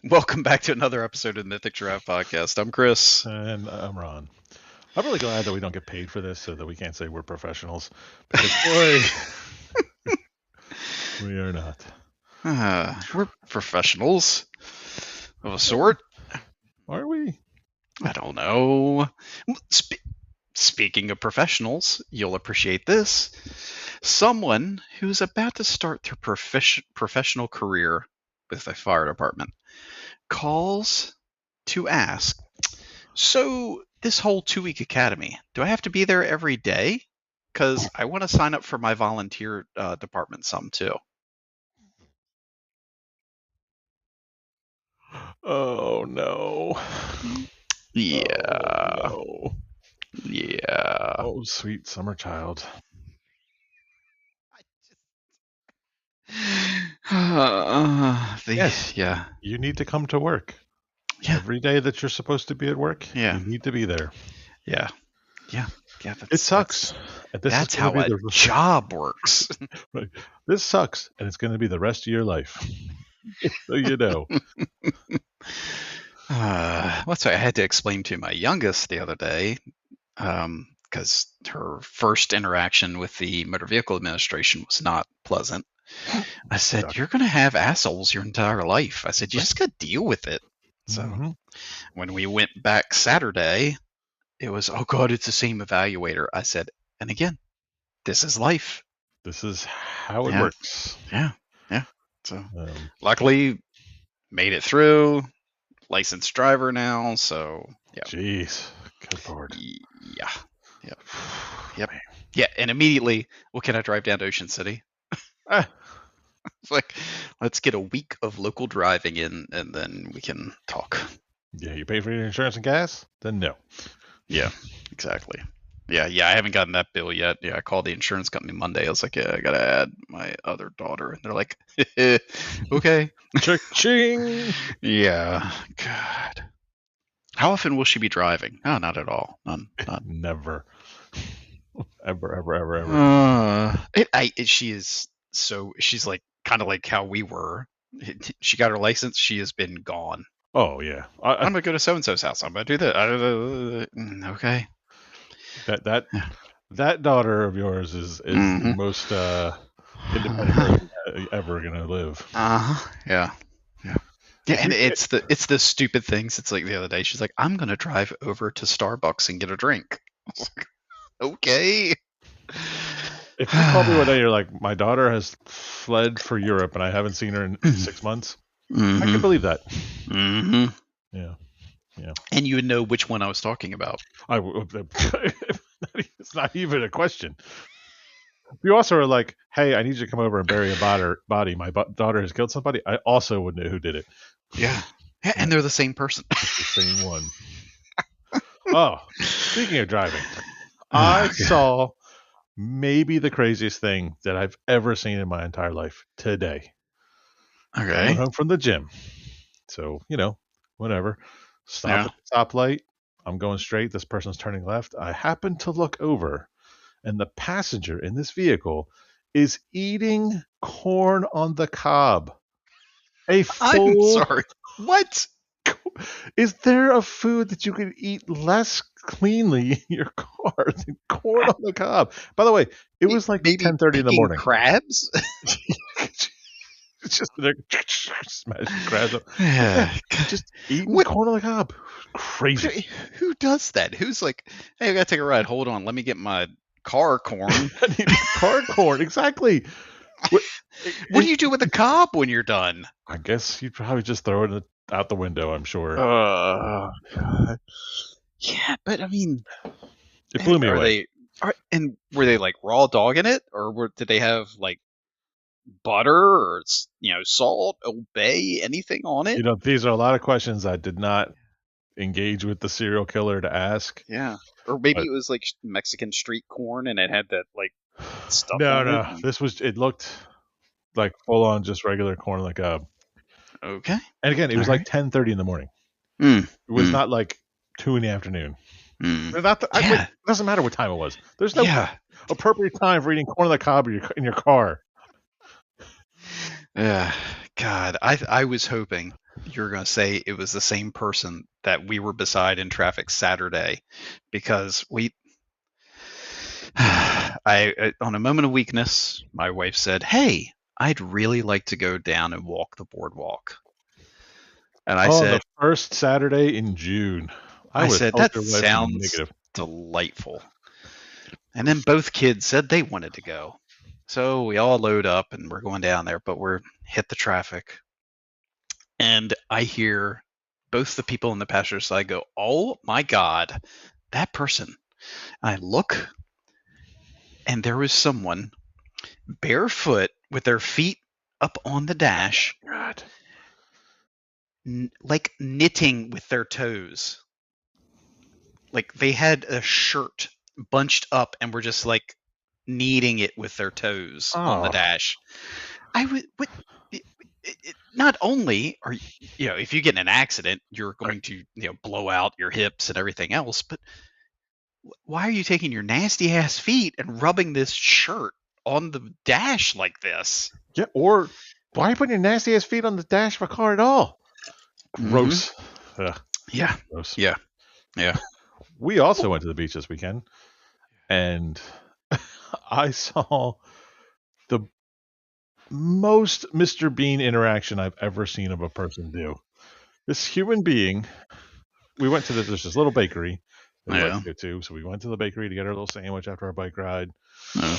Welcome back to another episode of the Mythic Giraffe podcast. I'm Chris. And I'm Ron. I'm really glad that we don't get paid for this so that we can't say we're professionals. Because, boy, we are not. We're professionals of a sort. Are we? I don't know. Speaking of professionals, you'll appreciate this. Someone who's about to start their professional career with the fire department calls to ask, so this whole 2-week academy, do I have to be there every day? Because I want to sign up for my volunteer department some too. Oh, no. Yeah. Oh, no. Yeah. Oh, sweet summer child. Yes. Yeah. You need to come to work. Yeah. Every day that you're supposed to be at work, Yeah. you need to be there. Yeah. Yeah. It sucks. That's how a job works. Right. This sucks, and it's going to be the rest of your life. So you know. That's what I had to explain to my youngest the other day, because her first interaction with the Motor Vehicle Administration was not pleasant. I said, "You're going to have assholes your entire life." I said, "You just got to deal with it." So when we went back Saturday, it was, "Oh God, it's the same evaluator." I said, and again, this is life. This is how it works. Yeah. So luckily, made it through. Licensed driver now, so yeah. Jeez, good Lord. Yeah. Yep. Yeah, and immediately, well, can I drive down to Ocean City? It's like, let's get a week of local driving in, and then we can talk. Yeah, you pay for your insurance and gas? Then no. Yeah, exactly. Yeah, I haven't gotten that bill yet. Yeah, I called the insurance company Monday. I was like, yeah, I gotta add my other daughter, and they're like, okay. Cha-ching! Yeah, God. How often will she be driving? No, not at all. None. Never. Ever. She's like kind of like how we were. She got her license. She has been gone. Oh yeah. I'm gonna go to so and so's house. I'm gonna do that. Okay. That daughter of yours is the most independent person ever gonna live. Yeah. And it's the stupid things. It's like the other day, she's like, "I'm gonna drive over to Starbucks and get a drink." Okay. If you call me one day, you're like, "My daughter has fled for Europe and I haven't seen her in 6 months." I can believe that. Yeah. And you would know which one I was talking about. It's not even a question. You also are like, "Hey, I need you to come over and bury a body. My daughter has killed somebody." I also would know who did it. Yeah, and they're the same person. It's the same one. Oh, speaking of driving, I saw maybe the craziest thing that I've ever seen in my entire life today. Okay. I went home from the gym. So, whatever. Stop at the stoplight. I'm going straight. This person's turning left. I happen to look over, and the passenger in this vehicle is eating corn on the cob. I'm sorry. What? Is there a food that you can eat less cleanly in your car than corn on the cob? By the way, it was like 10:30 in the morning. Crabs? It's just smashing crabs up. Yeah. Just eating corn on the cob. Crazy. Who does that? Who's like, "Hey, I gotta take a ride. Hold on, let me get my car corn." I need car corn, exactly. What do you do with the cob when you're done? I guess you'd probably just throw it out the window, I'm sure. Oh, God. Yeah, but I mean, it blew me away. And were they like raw dogging it, or did they have like butter or salt, Old Bay, anything on it? These are a lot of questions I did not engage with the serial killer to ask. Yeah, or maybe it was like Mexican street corn, and it had that like stuff. No. It looked like full on just regular corn on the cob. Okay. And again, it was like 10:30 in the morning. It was not like 2 in the afternoon. It doesn't matter what time it was. There's no appropriate time for eating corn on the cob in your car. Yeah, God, I was hoping you're going to say it was the same person that we were beside in traffic Saturday, because on a moment of weakness, my wife said, "Hey, I'd really like to go down and walk the boardwalk." And I On the said, first Saturday in June. I would have told that your wife in the sounds negative. delightful. And then both kids said they wanted to go. So we all load up and we're going down there, but we're hit the traffic. And I hear both the people on the passenger side go, "Oh my God, that person." I look, and there was someone barefoot with their feet up on the dash, God. like knitting with their toes. Like they had a shirt bunched up and were just like kneading it with their toes on the Oh, dash. I would, what, not only are if you get in an accident, you're going to blow out your hips and everything else, but why are you taking your nasty ass feet and rubbing this shirt on the dash like this? yeah. Or why are you putting your nasty ass feet on the dash of a car at all? Gross. Ugh, Yeah, gross. yeah, yeah. We also went to the beach this weekend, and I saw the most Mr. Bean interaction I've ever seen of a person do. This human being, we went to there's this little bakery that we like Yeah. to go to. So we went to the bakery to get our little sandwich after our bike ride. Yeah.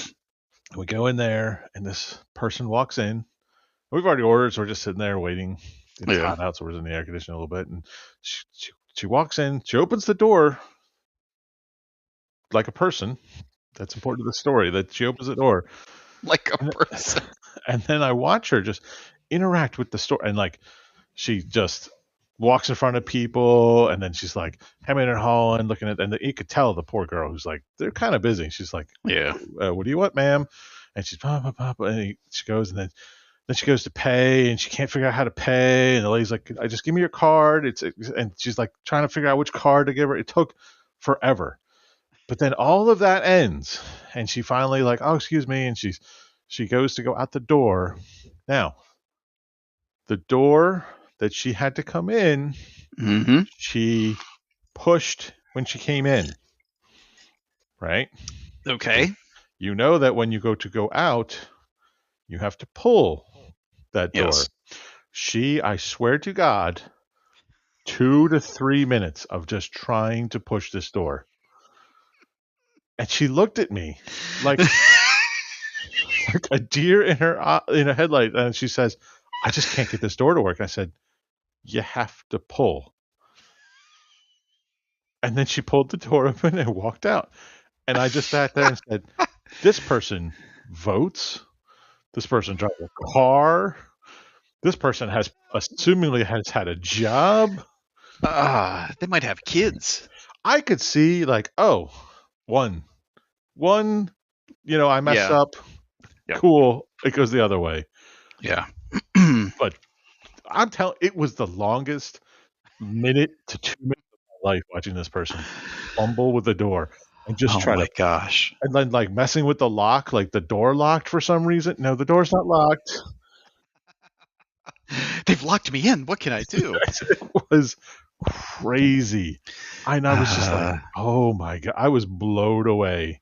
We go in there, and this person walks in. We've already ordered, so we're just sitting there waiting. It's Yeah. hot out, so we're in the air conditioning a little bit. And she walks in. She opens the door like a person. That's important to the story, that she opens the door. Like a person. And then I watch her just interact with the store. And like, she just walks in front of people, and then she's like hemming and hawing, looking at, and you could tell the poor girl who's like, they're kind of busy. She's like, Yeah. what do you want, ma'am? And she's and she goes, and then she goes to pay, and she can't figure out how to pay. And the lady's like, I just give me your card. And she's like trying to figure out which card to give her. It took forever. But then all of that ends, and she finally like, oh, excuse me, and she goes to go out the door. Now, the door that she had to come in, Mm-hmm. she pushed when she came in, right? Okay. You know that when you go out, you have to pull that door. Yes. I swear to God, 2 to 3 minutes of just trying to push this door. And she looked at me like a deer in a headlight, and she says, I just can't get this door to work. I said, you have to pull. And then she pulled the door open and walked out. And I just sat there and said, this person votes. This person drives a car. This person assumingly has had a job. They might have kids. I could see like, oh, one, I messed Yeah. up. Yep. Cool. It goes the other way. Yeah. But I'm telling, it was the longest minute to 2 minutes of my life watching this person fumble with the door and just try to. Gosh. And then like messing with the lock, like the door locked for some reason. No, the door's not locked. They've locked me in. What can I do? It was crazy. And I was just like, oh my God. I was blown away.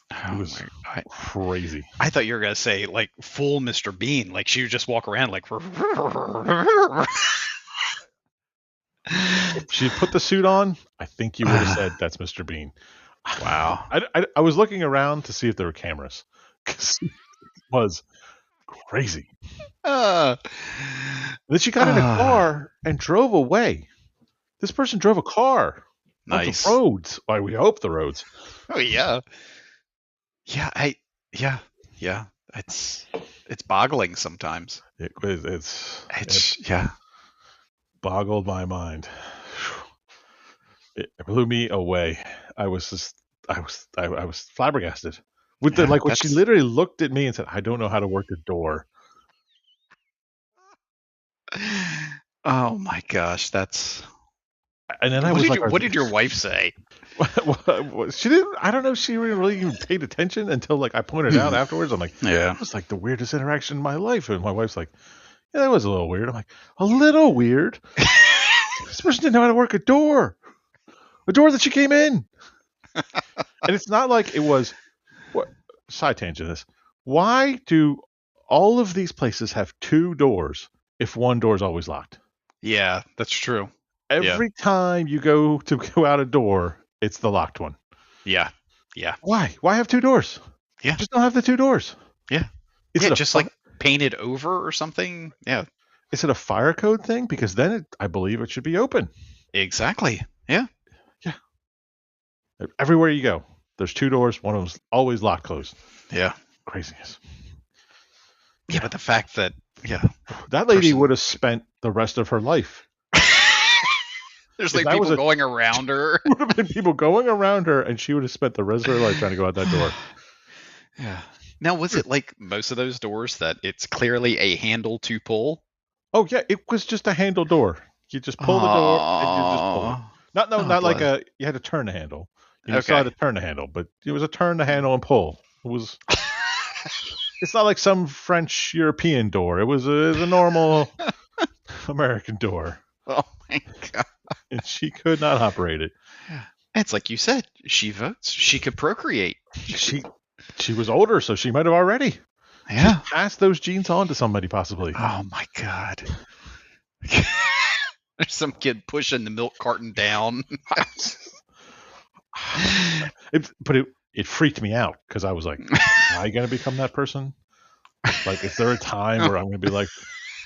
It was crazy. I thought you were going to say like full Mr. Bean. Like she would just walk around like. If she put the suit on, I think you would have said that's Mr. Bean. Wow. I was looking around to see if there were cameras, because it was crazy. Then she got in a car and drove away. This person drove a car. Nice. On the roads. Why, we hope the roads. Oh yeah. Yeah. It's boggling sometimes. It's yeah. Boggled my mind. It blew me away. I was flabbergasted with when she literally looked at me and said, "I don't know how to work a door." Oh my gosh, that's. And then what did your wife say? She didn't. I don't know if she really even paid attention until like I pointed out afterwards. I'm like, yeah, it was like the weirdest interaction in my life. And my wife's like, Yeah, that was a little weird. I'm like, a little weird? This person didn't know how to work a door that she came in. And it's not like it was, what, side tangent this. Why do all of these places have two doors if one door is always locked? Yeah, that's true. Yeah. Every time you go to go out a door, it's the locked one. Yeah. Yeah. Why? Why have two doors? Yeah. Just don't have the two doors. Yeah. Is Yeah, it a just like painted over or something. Yeah. is it a fire code thing? Because then I believe it should be open. Exactly. Yeah. Yeah. Everywhere you go, there's two doors. One of them's always locked closed. Yeah. Craziness. Yeah, but the fact that That lady would have spent the rest of her life. There's like people going around her. Would have been people going around her, and she would have spent the rest of her life trying to go out that door. Yeah. Now, was it like most of those doors that it's clearly a handle to pull? Oh yeah, it was just a handle door. You just pull the door and you just pull it. Not like you had to turn the handle. You still had to turn the handle, but it was a turn the handle and pull. It was. It's not like some French European door. It was a normal American door. Oh my god! And she could not operate it. Yeah. It's like you said. She votes. She could procreate. She was older, so she might have already. Yeah. Passed those genes on to somebody, possibly. Oh my god. There's some kid pushing the milk carton down. It freaked me out because I was like, am I going to become that person? Like, is there a time where I'm going to be like,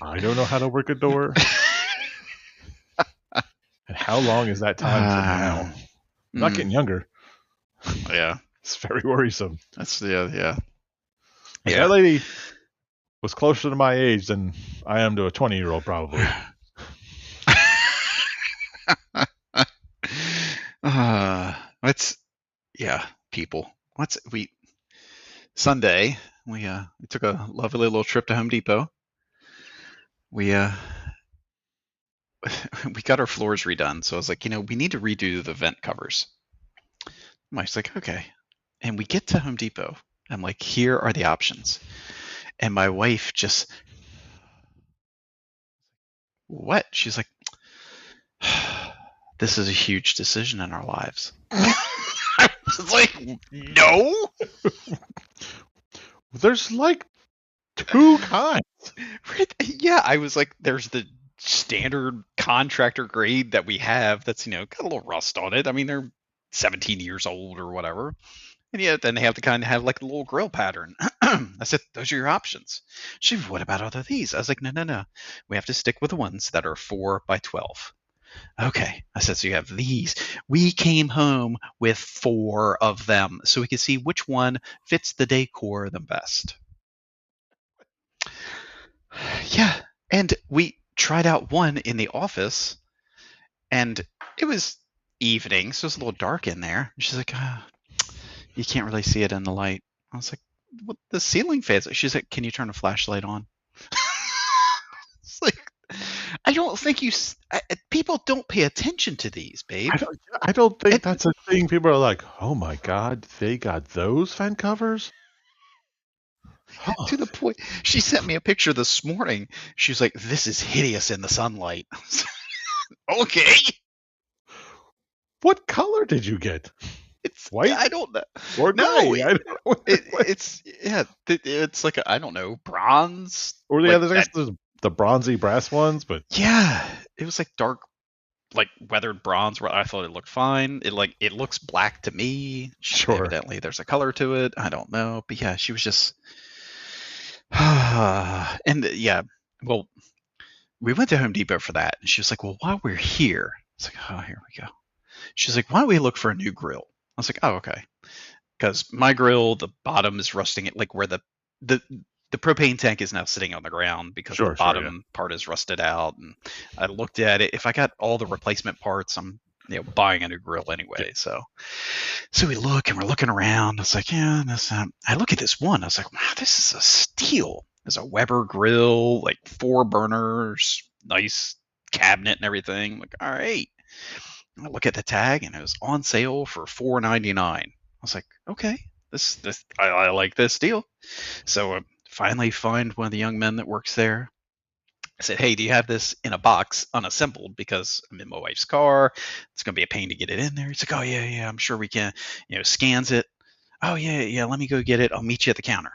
I don't know how to work a door? And how long is that time from now? I'm not getting younger. Yeah. It's very worrisome. Yeah. That lady was closer to my age than I am to a 20-year-old, probably. People. Sunday, we took a lovely little trip to Home Depot. We we got our floors redone, so I was like, we need to redo the vent covers. Mike's like, okay. And we get to Home Depot. I'm like, here are the options. And my wife just, what? She's like, this is a huge decision in our lives. I was like, no. There's like two kinds. Yeah, I was like, there's the standard contractor grade that we have that's, got a little rust on it. I mean, they're 17 years old or whatever. And yeah, then they have to kind of have like a little grill pattern. I said, those are your options. She said, what about all of these? I was like, no. We have to stick with the ones that are 4 by 12. Okay. I said, so you have these. We came home with 4 of them so we could see which one fits the decor the best. Yeah. And we tried out one in the office, and it was evening, so it was a little dark in there. And she's like, you can't really see it in the light. I was like, what, the ceiling fans? She's like, can you turn a flashlight on? It's like, I don't think people don't pay attention to these, babe. I don't think that's a thing. People are like, oh my god, they got those vent covers? To the point, she sent me a picture this morning. She was like, this is hideous in the sunlight. Okay. What color did you get? It's white. I don't know. Or gray. No, it's like I don't know, bronze. Or yeah, there's the bronzy brass ones, but yeah, it was like dark, like weathered bronze. Where I thought it looked fine. It looks black to me. Sure. Evidently, there's a color to it. I don't know, but yeah, she was just. And yeah, well, we went to Home Depot for that, and she was like, "Well, while we're here," it's like, "Oh, here we go." She's like, "Why don't we look for a new grill?" I was like, "Oh, okay." Because my grill, the bottom is rusting it, like where the propane tank is now sitting on the ground because the bottom part is rusted out. And I looked at it. If I got all the replacement parts, I'm buying a new grill anyway. So we look, and we're looking around. I was like, yeah, this. I look at this one. I was like, wow, this is a steal. There's a Weber grill, like 4 burners, nice cabinet and everything. I'm like, all right. I look at the tag, and it was on sale for $4.99. I was like, okay, this I like this deal. So I finally find one of the young men that works there. I said, hey, do you have this in a box unassembled? Because I'm in my wife's car. It's going to be a pain to get it in there. He's like, oh, yeah, I'm sure we can. Scans it. Oh, yeah, let me go get it. I'll meet you at the counter.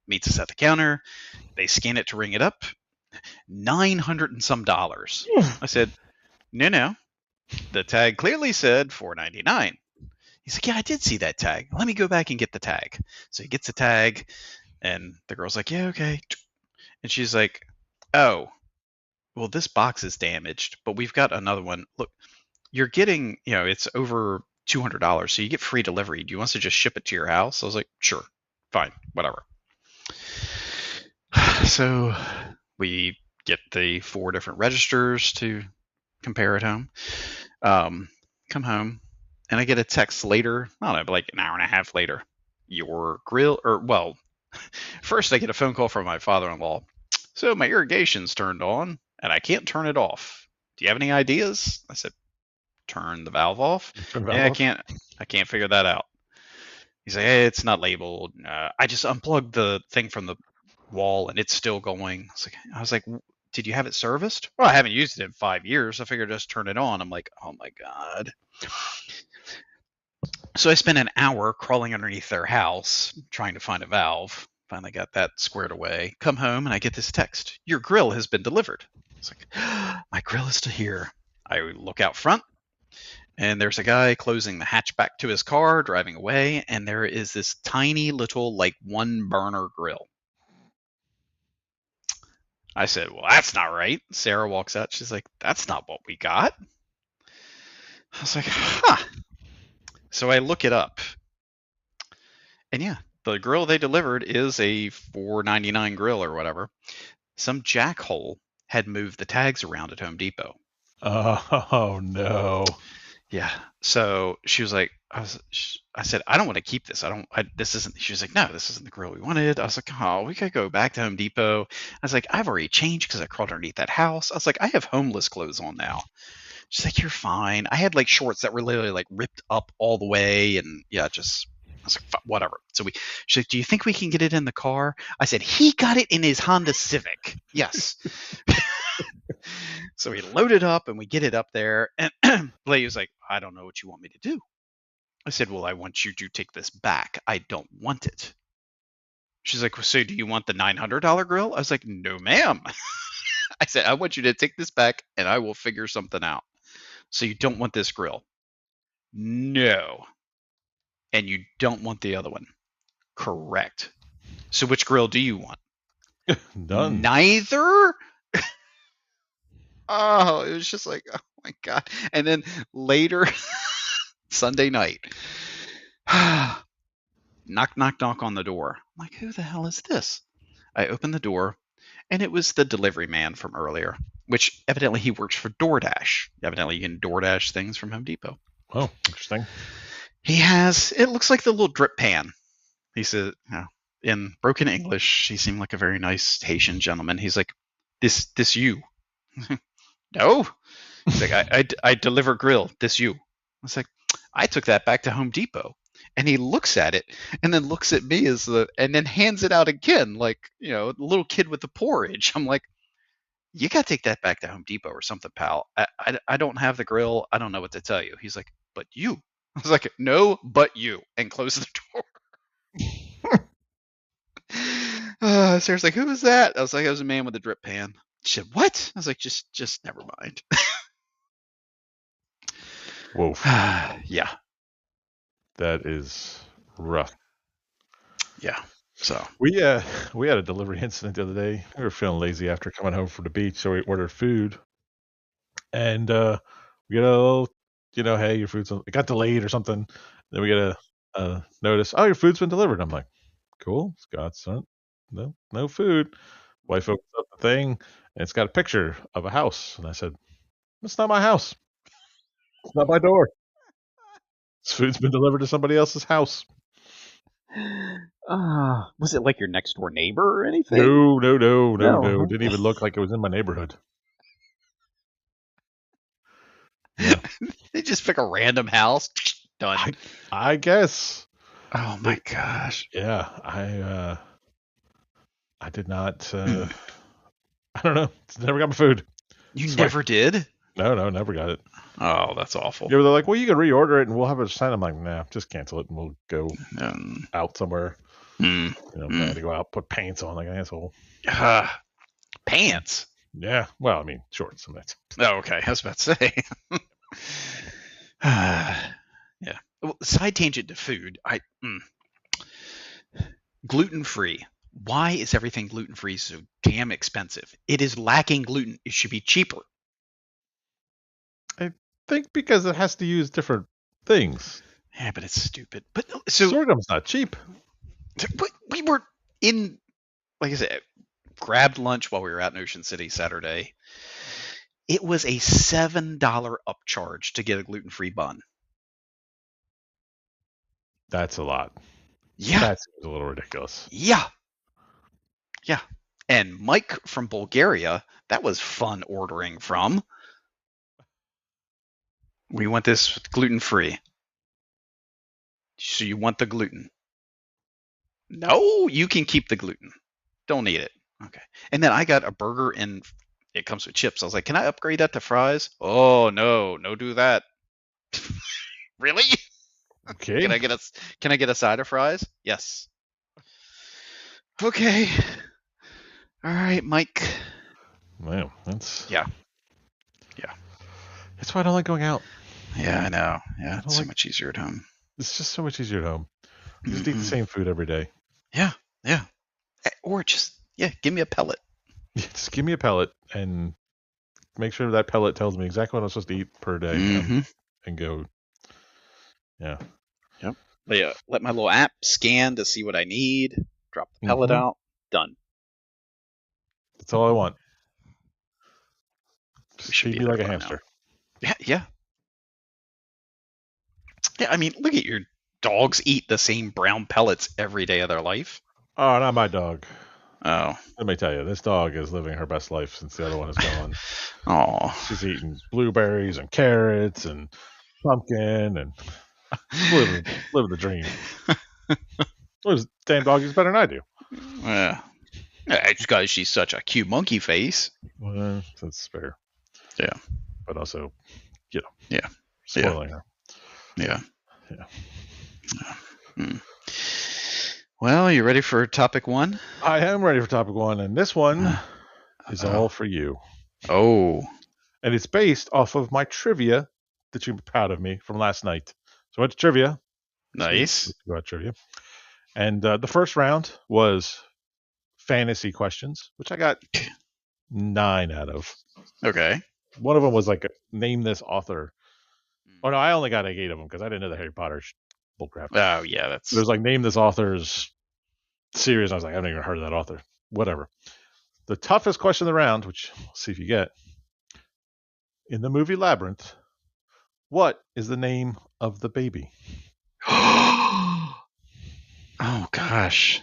Meets us at the counter. They scan it to ring it up. $900 and some dollars. I said, no. The tag clearly said $499. He's like, yeah, I did see that tag. Let me go back and get the tag. So he gets the tag, and the girl's like, yeah, okay. And she's like, oh, well, this box is damaged, but we've got another one. Look, you're getting, it's over $200, so you get free delivery. Do you want us to just ship it to your house? I was like, sure, fine, whatever. So we get the 4 different registers to compare at home. Come home, and I get a text later, I don't know, like an hour and a half later. Your grill, first I get a phone call from my father-in-law. So my irrigation's turned on, and I can't turn it off. Do you have any ideas? I said, turn the valve off. Turn the Yeah, valve off? I can't figure that out. He's like, hey, it's not labeled. I just unplugged the thing from the wall, and it's still going. I was like, did you have it serviced? Well, I haven't used it in 5 years. I figured just turn it on. I'm like, oh my God. So I spent an hour crawling underneath their house trying to find a valve. Finally got that squared away. Come home and I get this text. Your grill has been delivered. It's like, my grill is still here. I look out front, and there's a guy closing the hatchback to his car, driving away, and there is this tiny little, like, 1 burner grill. I said, well, that's not right. Sarah walks out. She's like, that's not what we got. I was like, huh. So I look it up. And yeah, the grill they delivered is a $499 grill or whatever. Some jackhole had moved the tags around at Home Depot. Oh no. Yeah. So she was like, I said, I don't want to keep this. This isn't, she was like, no, this isn't the grill we wanted. I was like, oh, we could go back to Home Depot. I was like, I've already changed because I crawled underneath that house. I was like, I have homeless clothes on now. She's like, you're fine. I had like shorts that were literally like ripped up all the way. And yeah, I was like, whatever. So she's like, do you think we can get it in the car? I said, he got it in his Honda Civic. Yes. So we load it up and we get it up there. And Blake was like, I don't know what you want me to do. I said, well, I want you to take this back. I don't want it. She's like, so do you want the $900 grill? I was like, no, ma'am. I said, I want you to take this back and I will figure something out. So you don't want this grill? No. And you don't want the other one? Correct. So which grill do you want? None. Neither? Oh, it was just like, oh my God. And then later, Sunday night, knock, knock, knock on the door. I'm like, who the hell is this? I open the door, and it was the delivery man from earlier, which evidently he works for DoorDash. Evidently you can DoorDash things from Home Depot. Oh, interesting. He has, it looks like the little drip pan. He said, in broken English, he seemed like a very nice Haitian gentleman. He's like, this you? No. He's like, I deliver grill. This you? I was like, I took that back to Home Depot. And he looks at it and then looks at me and then hands it out again, like, the little kid with the porridge. I'm like, you got to take that back to Home Depot or something, pal. I don't have the grill. I don't know what to tell you. He's like, but you. I was like, no, but you. And close the door. Sarah's like, who was that? I was like, it was a man with a drip pan. She said, what? I was like, just never mind. Whoa. Yeah. That is rough. Yeah. So we had a delivery incident the other day. We were feeling lazy after coming home from the beach, so we ordered food, and we get a little, hey, your food's it got delayed or something. Then we get a notice, oh, your food's been delivered. I'm like, cool, Scott's no food. Wife opens up the thing, and it's got a picture of a house, and I said, it's not my house. It's not my door. This food's been delivered to somebody else's house. Was it like your next door neighbor or anything? No. Didn't even look like it was in my neighborhood. Yeah. They just pick a random house. Done. I guess. Oh my gosh. Yeah, I did not. I don't know. It's never got my food. You Swear. never did? No, never got it. Oh, that's awful. Yeah, they're like, well, you can reorder it and we'll have it sent. I'm like, nah, just cancel it and we'll go out somewhere. I had to go out, put pants on like an asshole. Pants? Yeah. Well, I mean, shorts. I mean, Oh, okay. I was about to say. Yeah. Well, side tangent to food. Gluten-free. Why is everything gluten-free so damn expensive? It is lacking gluten. It should be cheaper. I think because it has to use different things. Yeah, but it's stupid. But so sorghum's not cheap. We were in, like I said, grabbed lunch while we were out in Ocean City Saturday. It was a $7 upcharge to get a gluten-free bun. That's a lot. Yeah. That seems a little ridiculous. Yeah. And Mike from Bulgaria, that was fun ordering from. We want this gluten-free. So you want the gluten? No, you can keep the gluten. Don't eat it. Okay. And then I got a burger and it comes with chips. I was like, can I upgrade that to fries? Oh, no, do that. Really? Okay. Can I get a side of fries? Yes. Okay. All right, Mike. Wow, that's Yeah. That's why I don't like going out. Yeah, I know. Yeah, it's so much easier at home. It's just so much easier at home. You just eat the same food every day. Yeah. Or just give me a pellet. Just give me a pellet and make sure that pellet tells me exactly what I'm supposed to eat per day and go. Yeah. Yep. Yeah. Let my little app scan to see what I need. Drop the pellet out. Done. That's all I want. We should feed me like a hamster. Yeah. I mean, look at your dogs eat the same brown pellets every day of their life. Oh, not my dog. Oh. Let me tell you, this dog is living her best life since the other one is gone. Oh. She's eating blueberries and carrots and pumpkin and living the dream. This damn dog is better than I do. Yeah. It's because she's such a cute monkey face. Well, that's fair. Yeah. But also, spoiling her. Yeah. Well, you ready for topic 1? I am ready for topic 1, and this one is all for you. Oh. And it's based off of my trivia that you're proud of me from last night. So I went to trivia. Nice. About trivia. And the first round was fantasy questions, which I got 9 out of. Okay. One of them was like, name this author. Oh, no, I only got 8 of them because I didn't know the Harry Potter bullcrap. Oh, yeah, that's... There's like, name this author's series. I was like, I haven't even heard of that author. Whatever. The toughest question of the round, which we'll see if you get. In the movie Labyrinth, what is the name of the baby? Oh, gosh.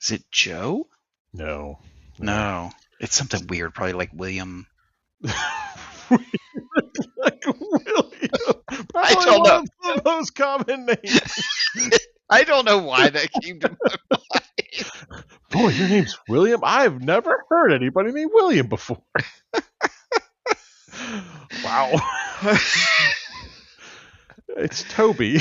Is it Joe? No. It's something weird, probably like William. Like William. I don't know. One of the most common names. I don't know why that came to my mind. Boy, your name's William? I've never heard anybody named William before. Wow. It's Toby.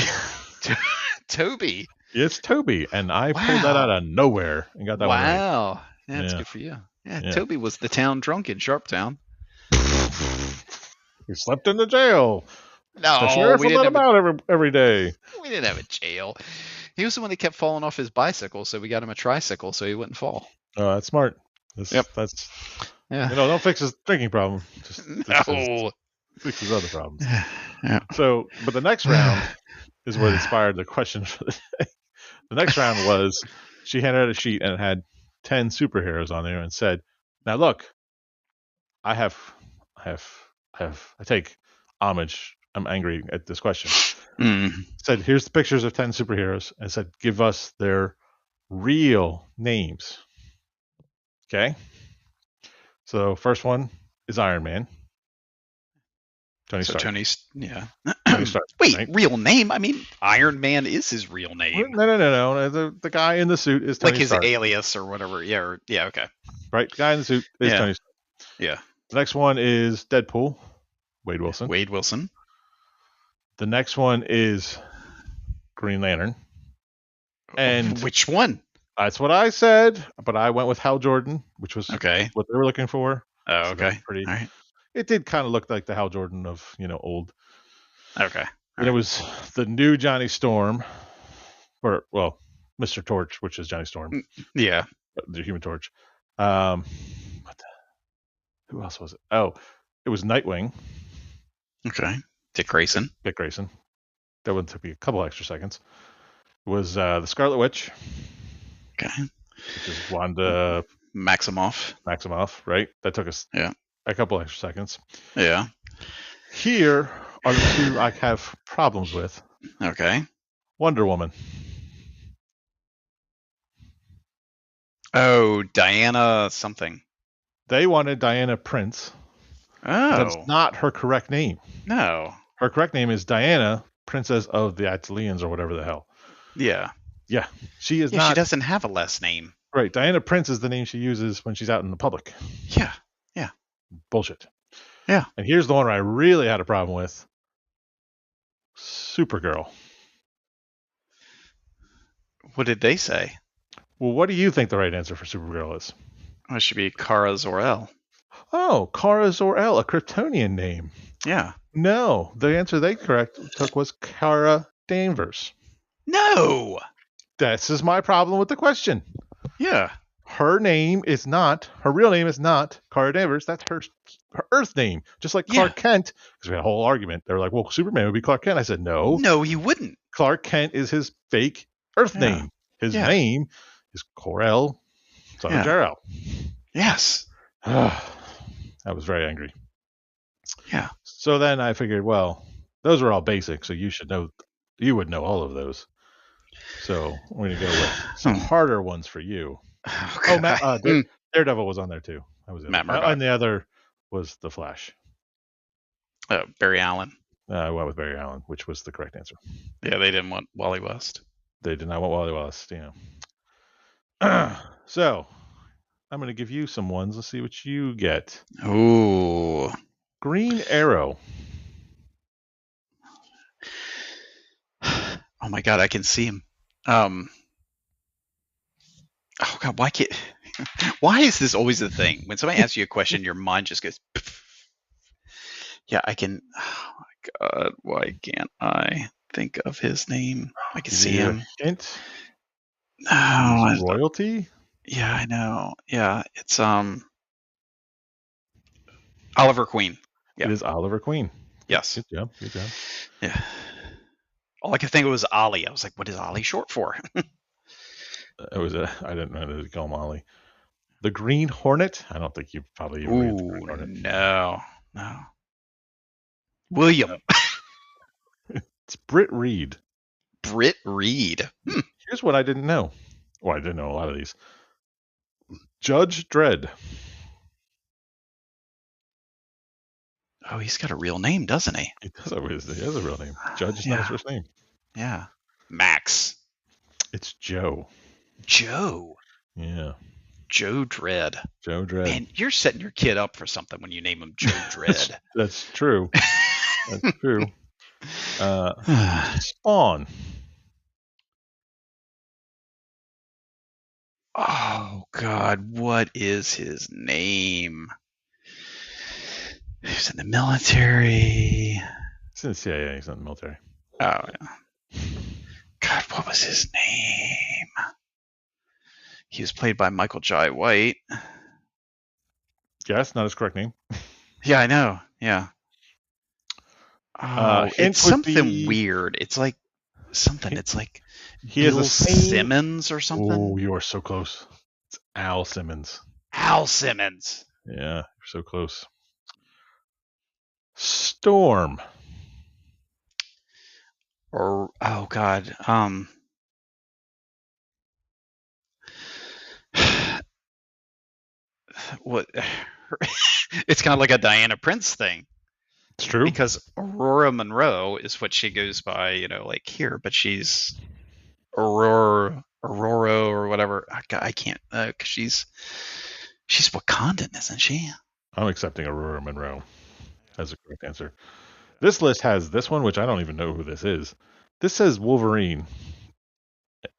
Toby? It's Toby, and I pulled that out of nowhere and got that one right. Wow. Yeah, that's good for you. Yeah, Toby was the town drunk in Sharptown. He slept in the jail. No, the sheriff would let him out every day. We didn't have a jail. He was the one that kept falling off his bicycle, so we got him a tricycle so he wouldn't fall. Oh, that's smart. Yep. That's don't fix his drinking problem. Just fix his other problems. Yeah. So, but the next round is what inspired the question for the day. The next round was she handed out a sheet and it had 10 superheroes on there and said, "Now look, I take homage. I'm angry at this question." Said, "Here's the pictures of 10 superheroes," and said, "Give us their real names." Okay. So first one is Iron Man. Tony Stark. Yeah. Tony Stark. Wait, Right? real name? I mean, Iron Man is his real name. No. The guy in the suit is Tony Like his Stark. alias or whatever. Yeah, okay. Right? The guy in the suit is Tony Stark. Yeah. The next one is Deadpool, Wade Wilson. Wade Wilson. The next one is Green Lantern. And which one? That's what I said, but I went with Hal Jordan, which was what they were looking for. Oh, okay. Pretty. All right. It did kind of look like the Hal Jordan of old. Okay. And it was the new Johnny Storm, or Mr. Torch, which is Johnny Storm. Yeah. The Human Torch. Who else was it? Oh, it was Nightwing. Okay. Dick Grayson. That one took me a couple extra seconds. It was the Scarlet Witch. Okay. Which is Wanda Maximoff, right? That took us a couple extra seconds. Yeah. Here are the two I have problems with. Okay. Wonder Woman. Oh, Diana something. They wanted Diana Prince. Oh. That's not her correct name. No. Her correct name is Diana, Princess of the Atlanteans, or whatever the hell. Yeah. Yeah. She is not. She doesn't have a last name. Right. Diana Prince is the name she uses when she's out in the public. Yeah. Bullshit. Yeah. And here's the one where I really had a problem with. Supergirl. What did they say? Well, what do you think the right answer for Supergirl is? Well, it should be Kara Zor-El. Oh, Kara Zor-El, a Kryptonian name. Yeah. No, the answer they took was Kara Danvers. No. This is my problem with the question. Yeah. Her real name is not Kara Danvers. That's her Earth name. Just like Clark Kent, because we had a whole argument. They were like, well, Superman would be Clark Kent. I said, no. No, he wouldn't. Clark Kent is his fake Earth name. His name is Kor-El, son of Jor-El. Yes. I was very angry. Yeah. So then I figured, well, those are all basic, so you would know all of those. So we're going to go with some harder ones for you. Daredevil was on there too. That was it. Matt Murdock. And the other was The Flash. Barry Allen. I went with Barry Allen, which was the correct answer. Yeah, they didn't want Wally West. They did not want Wally West, So I'm going to give you some ones. Let's see what you get. Ooh. Green Arrow. Oh my God, I can see him. Oh God, why is this always the thing? When somebody asks you a question, your mind just goes. Yeah, I can. Oh my God, why can't I think of his name? I can see him. Hint. No, royalty. Yeah, I know. Yeah, it's Oliver Queen. Yeah. It is Oliver Queen. Yes. Good job. Yeah. All I could think of was Ollie. I was like, what is Ollie short for? I didn't know to call him Ollie. The Green Hornet. I don't think you probably even read the Green Hornet. No. William. It's Britt Reed. Here's what I didn't know. Well, I didn't know a lot of these. Judge Dredd. Oh, he's got a real name, doesn't he? He has a real name. Judge is not his first name. Yeah. Max. It's Joe. Joe. Yeah. Joe Dredd. Man, you're setting your kid up for something when you name him Joe Dredd. That's true. That's true. Spawn. Oh God, what is his name? He's in the military. He's in the CIA. He's not in the military. Oh yeah. God, what was his name? He was played by Michael Jai White. Yes, not his correct name. Yeah, I know. Yeah. It's something weird. It's like something. It's like he has a Simmons or something. Oh, you are so close. It's Al Simmons. Al Simmons. Yeah, you're so close. Storm. Or oh God. What? It's kind of like a Diana Prince thing. It's true. Because Aurora Monroe is what she goes by, like here, but she's Aurora or whatever. I can't, because she's Wakandan, isn't she? I'm accepting Aurora Monroe as a correct answer. This list has this one, which I don't even know who this is. This says Wolverine,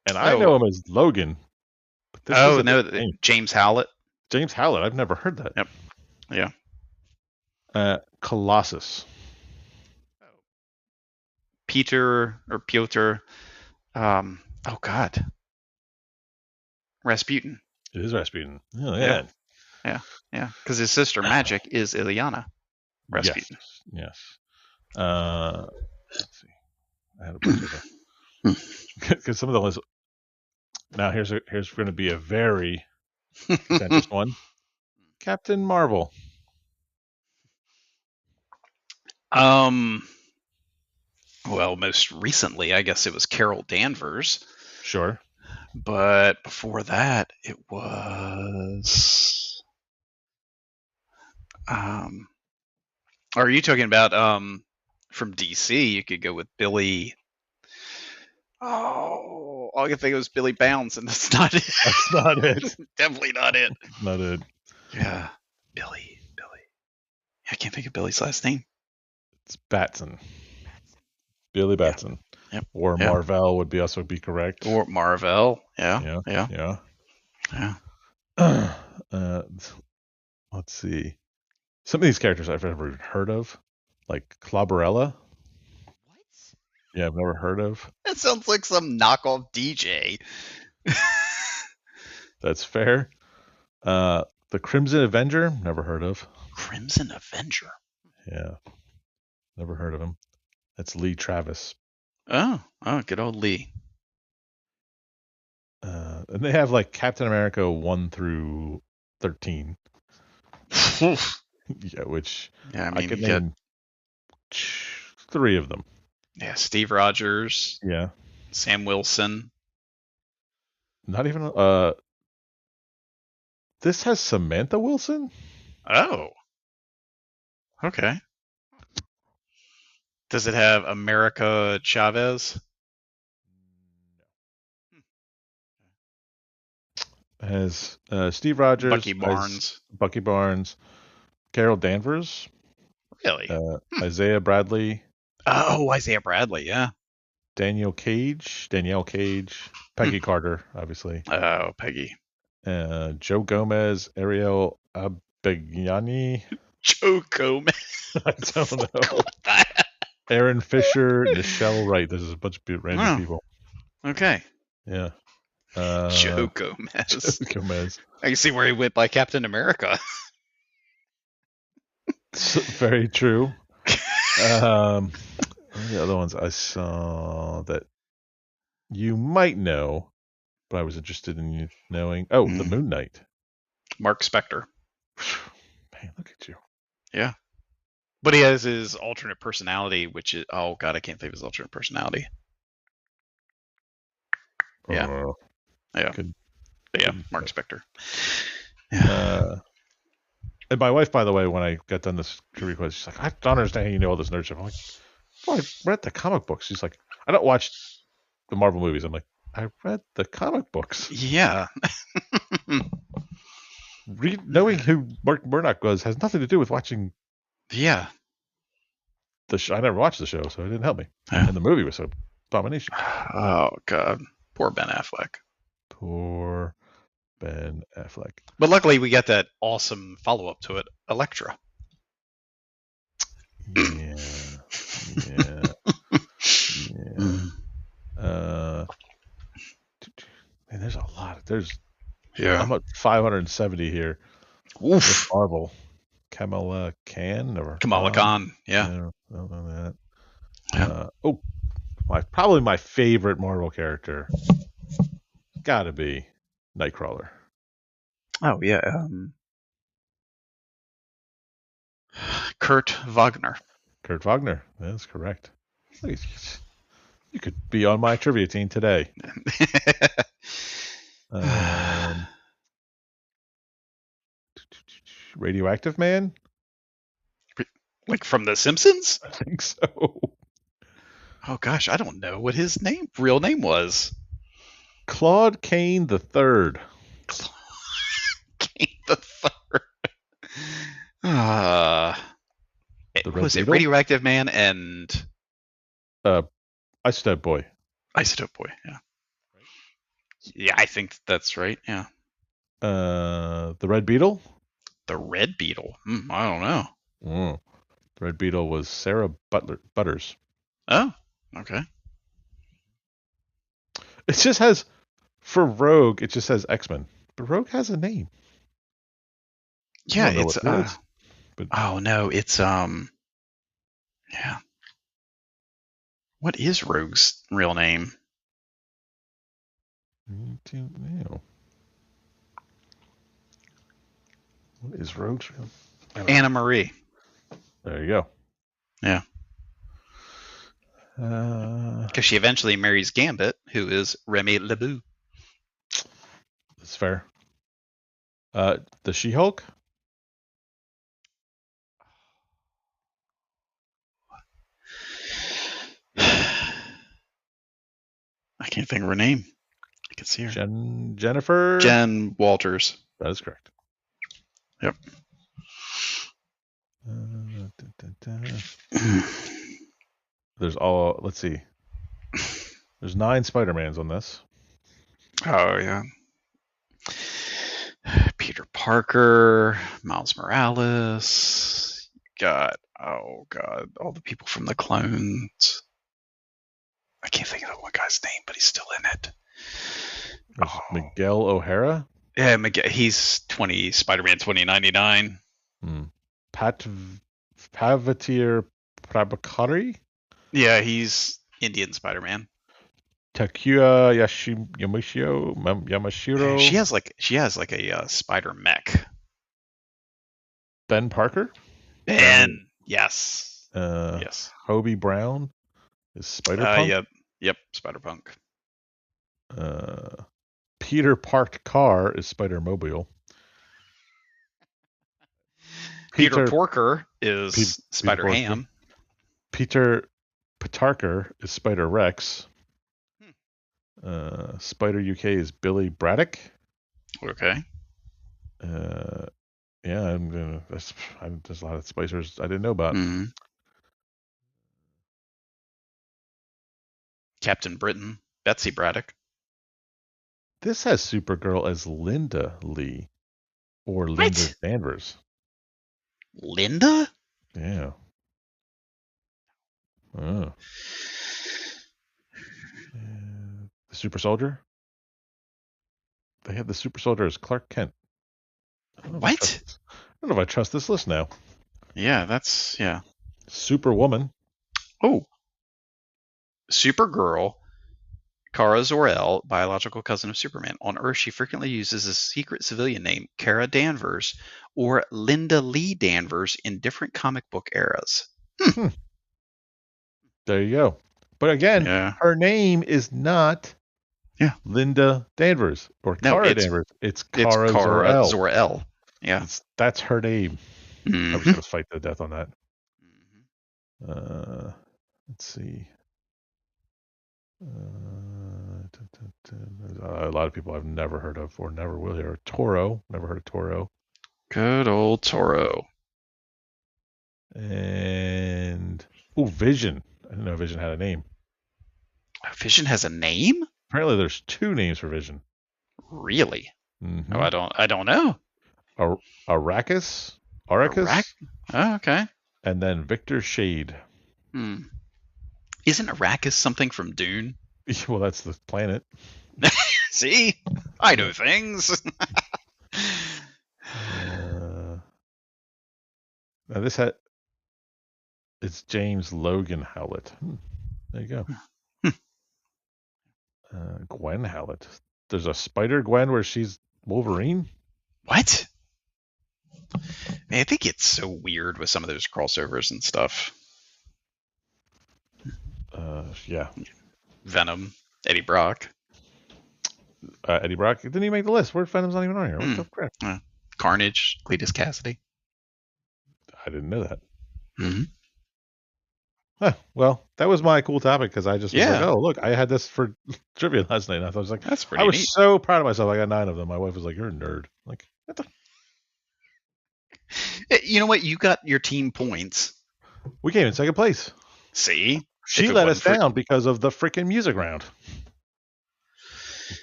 and I know Oh, him as Logan, but this is oh a no, different name. James Howlett. James Howlett. I've never heard that. Yep. Yeah. Colossus. Peter or Piotr. Oh God, Rasputin. It is Rasputin. Oh, Yeah. yeah. Yeah. Because his sister Magic is Ilyana Yes. Rasputin. Yes. Let's see. I had a bunch of because some of the lists. Now here's going to be a very contentious one. Captain Marvel. Well, most recently, I guess it was Carol Danvers. Sure. But before that, it was. Are you talking about from DC? You could go with Billy. Oh, all I can think of was Billy Bounds, and that's not it. That's not it. Definitely not it. Not it. Yeah, Billy. I can't think of Billy's last name. It's Batson. Billy Batson. Yep. Or Marvel would also be correct. Or Marvel. Yeah. Let's see. Some of these characters I've never heard of, like Clobberella. What? Yeah, I've never heard of. That sounds like some knockoff DJ. That's fair. The Crimson Avenger, never heard of. Crimson Avenger. Yeah, never heard of him. That's Lee Travis. Oh, good old Lee. And they have like Captain America 1 through 13. Yeah, which I could name 3 of them. Yeah, Steve Rogers. Yeah. Sam Wilson. Not even this has Samantha Wilson? Oh. Okay. Does it have America Chavez? It has Steve Rogers, Bucky Barnes, Carol Danvers, really, Isaiah Bradley. Oh, Isaiah Bradley, yeah. Danielle Cage, Peggy Carter, obviously. Oh, Peggy. Joe Gomez, Ariel Abegiani. Joe Gomez. I don't know. Aaron Fisher, Nichelle Wright. This is a bunch of random people. Okay. Yeah. Joe Gomez. Joe Gomez. I can see where he went by Captain America. Very true. The other ones I saw that you might know, but I was interested in you knowing. Oh, the Moon Knight. Mark Spector. Man, look at you. Yeah. But he has his alternate personality, which is, oh God, I can't think of his alternate personality. Yeah. Good. Yeah, Mark Spector. And my wife, by the way, when I got done this trivia quiz, she's like, I don't understand how you know all this nerd stuff. I'm like, well, I read the comic books. She's like, I don't watch the Marvel movies. I'm like, I read the comic books. Yeah. Knowing who Mark Murdock was has nothing to do with watching. Yeah. The show. I never watched the show, so it didn't help me. Yeah. And the movie was an abomination. Oh God, poor Ben Affleck. Poor Ben Affleck. But luckily, we got that awesome follow-up to it, Elektra. Yeah. Man, there's a lot. I'm at 570 here. Oof. Marvel. Kamala Khan. Yeah. I don't know that. Probably my favorite Marvel character. Gotta be Nightcrawler. Oh yeah. Kurt Wagner. Kurt Wagner. That's correct. You could be on my trivia team today. Radioactive Man? Like from The Simpsons? I think so. Oh gosh, I don't know what his real name was. Claude Kane the Third. Kane the Third. Uh, The what Red was it? Beetle. Radioactive Man and Isotope Boy. Isotope Boy. Yeah. Yeah, I think that's right. Yeah. The Red Beetle. The Red Beetle. I don't know. Mm. The Red Beetle was Sarah Butters. Oh, okay. It just has, for Rogue, it just says X-Men. But Rogue has a name. I Yeah, don't know it's what it is. But oh no, it's yeah. What is Rogue's real name? What is Rogue's real name? Anna Marie. There you go. Yeah. Uh, Because she eventually marries Gambit, who is Remy LeBeau. That's fair. The She-Hulk? I can't think of her name. I can see her. Jennifer? Jen Walters. That is correct. Yep. Let's see. There's 9 Spider-Mans on this. Oh, yeah. Peter Parker, Miles Morales. Oh God, all the people from the clones. I can't think of the one guy's name, but he's still in it. There's Miguel O'Hara. Yeah, he's Spider-Man 2099. Pavatir Prabhakari. Yeah, he's Indian Spider-Man. Takuya Yamashiro. She has like a spider mech. Ben Parker. Ben, yes. Yes. Hobie Brown is Spider-Punk. Yep, Spider-Punk. Peter Parked Car is Spider-Mobile. Peter Porker is Spider-Ham. Peter Petarker is Spider-Rex. Spider UK is Billy Braddock. Okay. Yeah, there's a lot of spicers I didn't know about. Mm-hmm. Captain Britain, Betsy Braddock. This has Supergirl as Linda Lee or Linda Danvers. Linda? Yeah. Oh. The Super Soldier? They have the Super Soldier as Clark Kent. I don't know if I trust this list now. Yeah, Superwoman. Oh. Supergirl, Kara Zor-El, biological cousin of Superman. On Earth, she frequently uses a secret civilian name, Kara Danvers, or Linda Lee Danvers in different comic book eras. There you go. But again, her name is not Linda Danvers or Kara Danvers. It's Kara Zor-El. Yeah. That's her name. I was going to fight to death on that. Let's see. A lot of people I've never heard of or never will hear. Toro. Never heard of Toro. Good old Toro. And Vision. I didn't know Vision had a name. Vision has a name? Apparently, there's 2 names for Vision. Really? Mm-hmm. Oh, I don't know. Arrakis. Oh, okay. And then Victor Shade. Isn't Arrakis something from Dune? Well, that's the planet. See? I know things. Now it's James Logan Howlett. There you go. Gwen Howlett. There's a Spider Gwen where she's Wolverine. What? Man, I think it's so weird with some of those crossovers and stuff. Yeah. Venom, Eddie Brock. Eddie Brock didn't even make the list. Where Venom's not even on here. What the crap? Carnage, Cletus Cassidy. I didn't know that. Mm-hmm. Huh, well, that was my cool topic because I just was like, Yeah, oh, look, I had this for trivia last night. And I was like, that's I pretty was neat. so proud of myself. I got 9 of them. My wife was like, you're a nerd. I'm like, what the? You know what? You got your team points. We came in second place. See, if She it let us wasn't for down because of the freaking music round.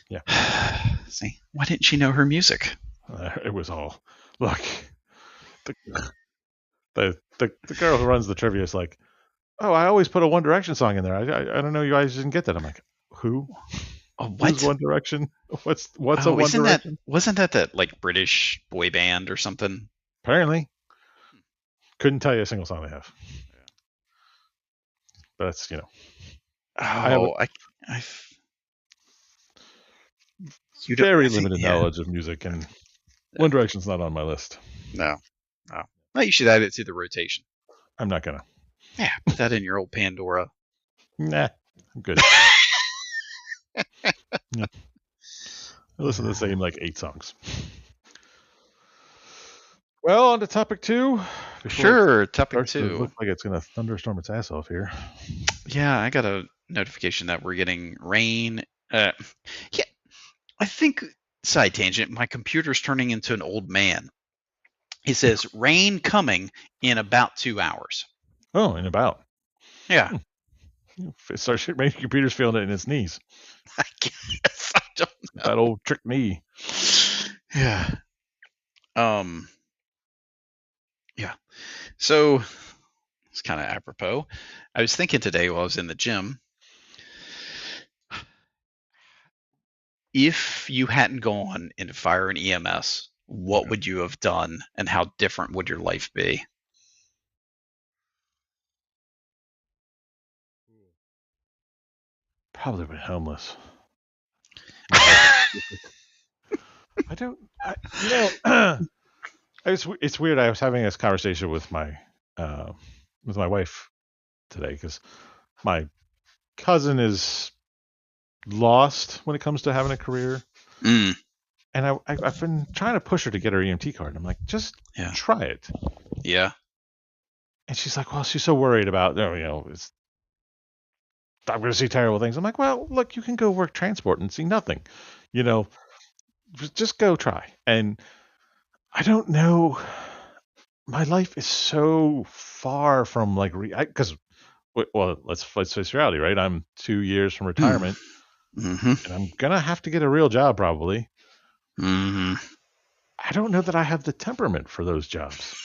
Yeah. see, why didn't she know her music? It was all, look, the, the girl who runs the trivia is like, oh, I always put a One Direction song in there. I don't know, you guys didn't get that. I'm like, who? Oh, Who's what? One Direction? What's a Oh, One isn't that Direction? wasn't that like British boy band or something? Apparently, couldn't tell you a single song they have. But that's I have a Oh, I you don't. very I think, limited yeah, knowledge of music, and yeah. One Direction's not on my list. No, no. Well, you should add it to the rotation. I'm not gonna. Yeah, put that in your old Pandora. Nah, I'm good. Yeah. I listen to the same like 8 songs. Well, on to topic 2 before it Sure, topic starts to look two. like it's gonna thunderstorm its ass off here. Yeah, I got a notification that we're getting rain. Yeah, I think side tangent. My computer's turning into an old man. It says rain coming in about 2 hours. Oh, and about. Yeah, It starts making your computer's feeling it in its knees. I guess I don't That know. old trick knee. Yeah. Um. Yeah. So it's kind of apropos. I was thinking today while I was in the gym, if you hadn't gone into fire and EMS, what Okay. would you have done, and how different would your life be? Probably been homeless. My life. I don't. It's weird. I was having this conversation uh, with my wife today because my cousin is lost when it comes to having a career, Mm, and I've been trying to push her to get her EMT card. I'm like, just yeah. try it. Yeah. And she's like, well, she's so worried about, I'm going to see terrible things. I'm like, well, look, you can go work transport and see nothing. You know, just go try. And I don't know. My life is so far from like, because, well, let's face reality, right? I'm 2 years from Mm, retirement, mm-hmm. and I'm going to have to get a real job probably. Mm-hmm. I don't know that I have the temperament for those jobs.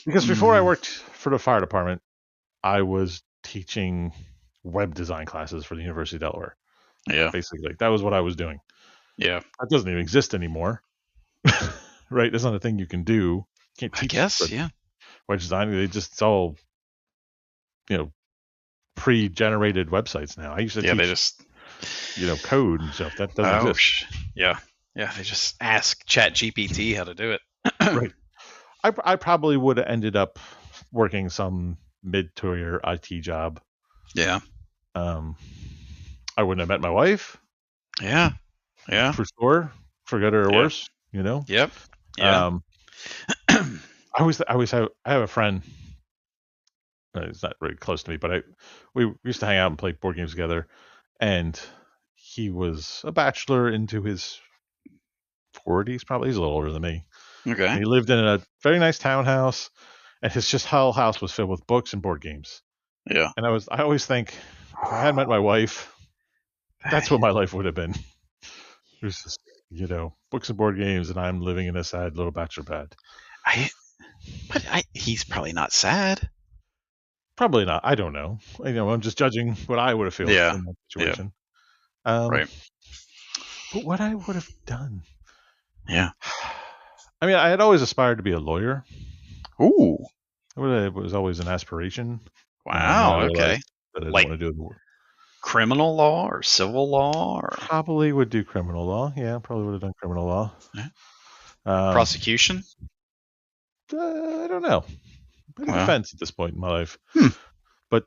Because before I Mm, worked for the fire department, I was teaching web design classes for the University of Delaware. yeah. Basically, that was what I was doing. Yeah. That doesn't even exist anymore, right? That's not a thing you can do. You can't I teach guess. Yeah. web design. It's all you know pre-generated websites now. I used to Yeah. They teach just. code and stuff that doesn't Oh. exist. Yeah. Yeah. They just ask Chat GPT how to do it. Right. I probably would have ended up working some mid-career IT job. Yeah. Um, I wouldn't have met my wife Yeah. Yeah. for sure, for good or Yeah. worse. You know. Yep. Yeah. Um, I have a friend. He's not very close to me, but we used to hang out and play board games together. And he was a bachelor into his 40s, probably. He's a little older than me. And Okay. he lived in a very nice townhouse, and his just whole house was filled with books and board games. Yeah. And I always think if I had met my wife, that's what my life would have been. It was just books and board games, and I'm living in a sad little bachelor pad. I. But he's probably not sad. Probably not. I don't know. I'm just judging what I would have felt Yeah. in that Yeah. situation. Um, Right. but what I would have done. Yeah. I mean, I had always aspired to be a lawyer. Ooh. It was always an aspiration. And then I Wow. Okay. realized that I didn't Like want to do it anymore. criminal law or civil law or Probably would do criminal law. Yeah, probably would have done criminal law. yeah. Um, Prosecution. I don't know. Maybe Well. defense at this point in my life. Hmm. But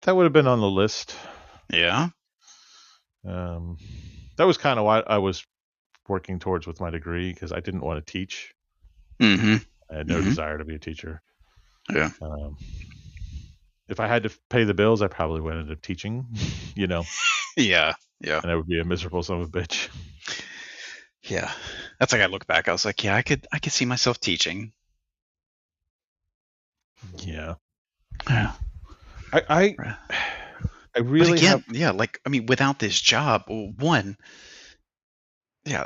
that would have been on the list. Yeah. That was kind of what I was working towards with my degree because I didn't want to teach. Mm-hmm. I had no Hmm. desire to be a teacher. Yeah. Um, if I had to pay the bills, I probably went into teaching, you know, Yeah. Yeah. and I would be a miserable son of a bitch. Yeah. That's like I look back. I was like, yeah, I could see myself teaching. Yeah. Yeah. I Right. I But really have again, yeah, like I mean, without this job, well, one, yeah,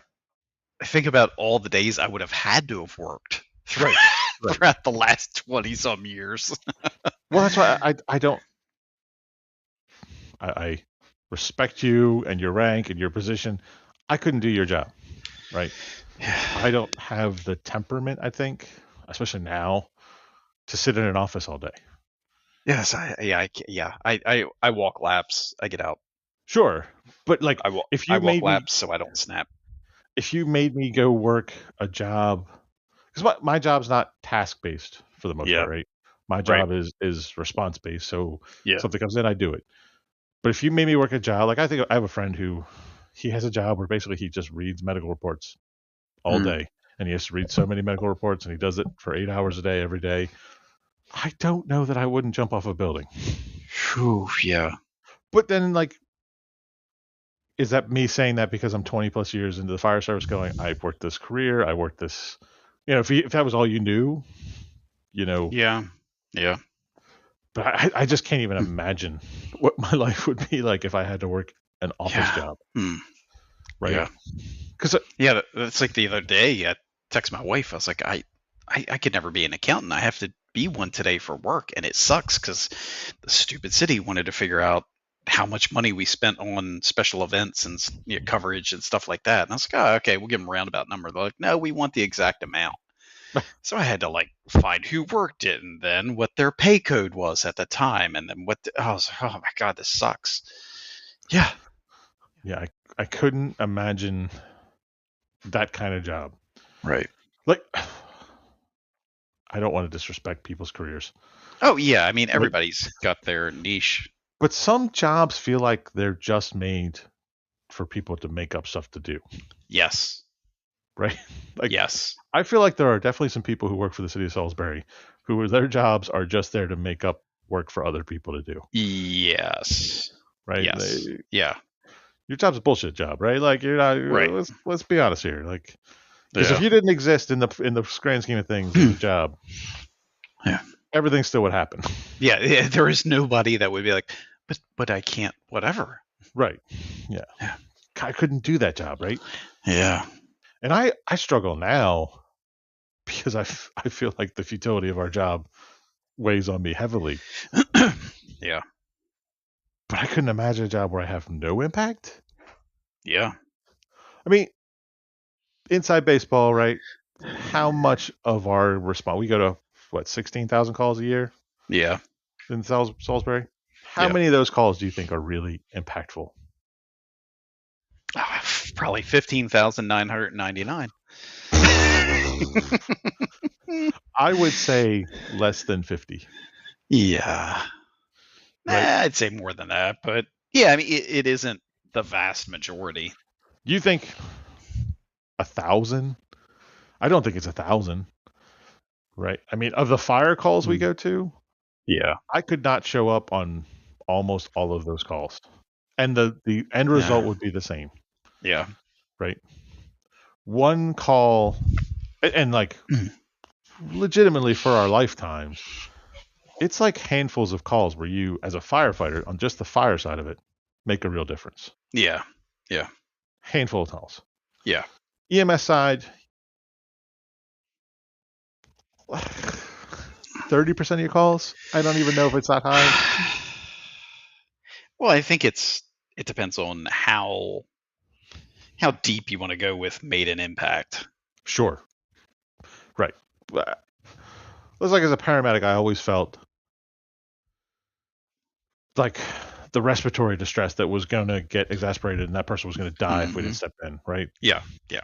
I think about all the days I would have had to have worked right, right. throughout the last 20 some years. Well, that's why I don't I respect you and your rank and your position. I couldn't do your job, right? I Yeah. don't have the temperament, I think, especially now, to sit in an office all day. Yes, I walk laps. I get out. Sure, but like I walk if I you walk made me laps so I don't snap. if you made me go work a job, because my job's not task based for the most Yeah. part, right? My Right. job is response based, so Yeah. something comes in, I do it. But if you made me work a job, like I think I have a friend who he has a job where basically he just reads medical reports all Mm. day, and he has to read so many medical reports, and he does it for 8 hours a day every day. I don't know that I wouldn't jump off a building. Whew, yeah. But then, like, is that me saying that because I'm 20 plus years into the fire service going, I've worked this career, I worked this, if that was all you knew, you know, Yeah. Yeah. but I just can't even imagine what my life would be like if I had to work an office Yeah. job, Hmm. right? Yeah. Because, Yeah, that's like the other day. I text my wife. I was like, I could never be an accountant. I have to be one today for work, and it sucks because the stupid city wanted to figure out how much money we spent on special events and coverage and stuff like that. And I was like, oh, okay, we'll give them a roundabout number. They're like, no, we want the exact amount. So I had to like find who worked it, and then what their pay code was at the time, and then I was like, oh my god, this sucks. Yeah. yeah, I couldn't imagine that kind of job. Right. Like, I don't want to disrespect people's careers. Oh yeah, I mean Like, everybody's got their niche. but some jobs feel like they're just made for people to make up stuff to do, Yes. right? Like, Yes. I feel like there are definitely some people who work for the city of Salisbury who their jobs are just there to make up work for other people to do, Yes. right? Yes. Yeah. Your job's a bullshit job, right? Like you're not. Right. Let's be honest here, like because if Yeah. you didn't exist in the grand scheme of things as a job, Yeah. everything still would happen, Yeah. Yeah. There is nobody that would be like, but I can't. Whatever. right? Yeah, Yeah. I couldn't do that job, right? Yeah. And I struggle now because I feel like the futility of our job weighs on me heavily. Yeah. But I couldn't imagine a job where I have no impact. Yeah. I mean, inside baseball, right? How much of our response? We go to what 16,000 calls a year Yeah. in Salisbury. How Yeah. many of those calls do you think are really impactful? Probably 15,999. I would say less than 50, Yeah. right? I'd say more than that, but yeah, I mean, it isn't the vast majority. You think 1,000? I don't think it's 1,000, right? I mean, of the fire calls we go to, Yeah. I could not show up on almost all of those calls, and the end result Yeah. would be the same, Yeah. right? One call, and like Mm. legitimately for our lifetimes, it's like handfuls of calls where you, as a firefighter, on just the fire side of it, make a real difference. Yeah. Yeah. Handful of calls. Yeah. EMS side, 30% of your calls. I don't even know if it's that high. Well, I think it depends on how deep you want to go with made an impact. Sure. Right. It was like as a paramedic, I always felt like the respiratory distress that was going to get exacerbated and that person was going to die if we didn't step in, right? Yeah. Yeah.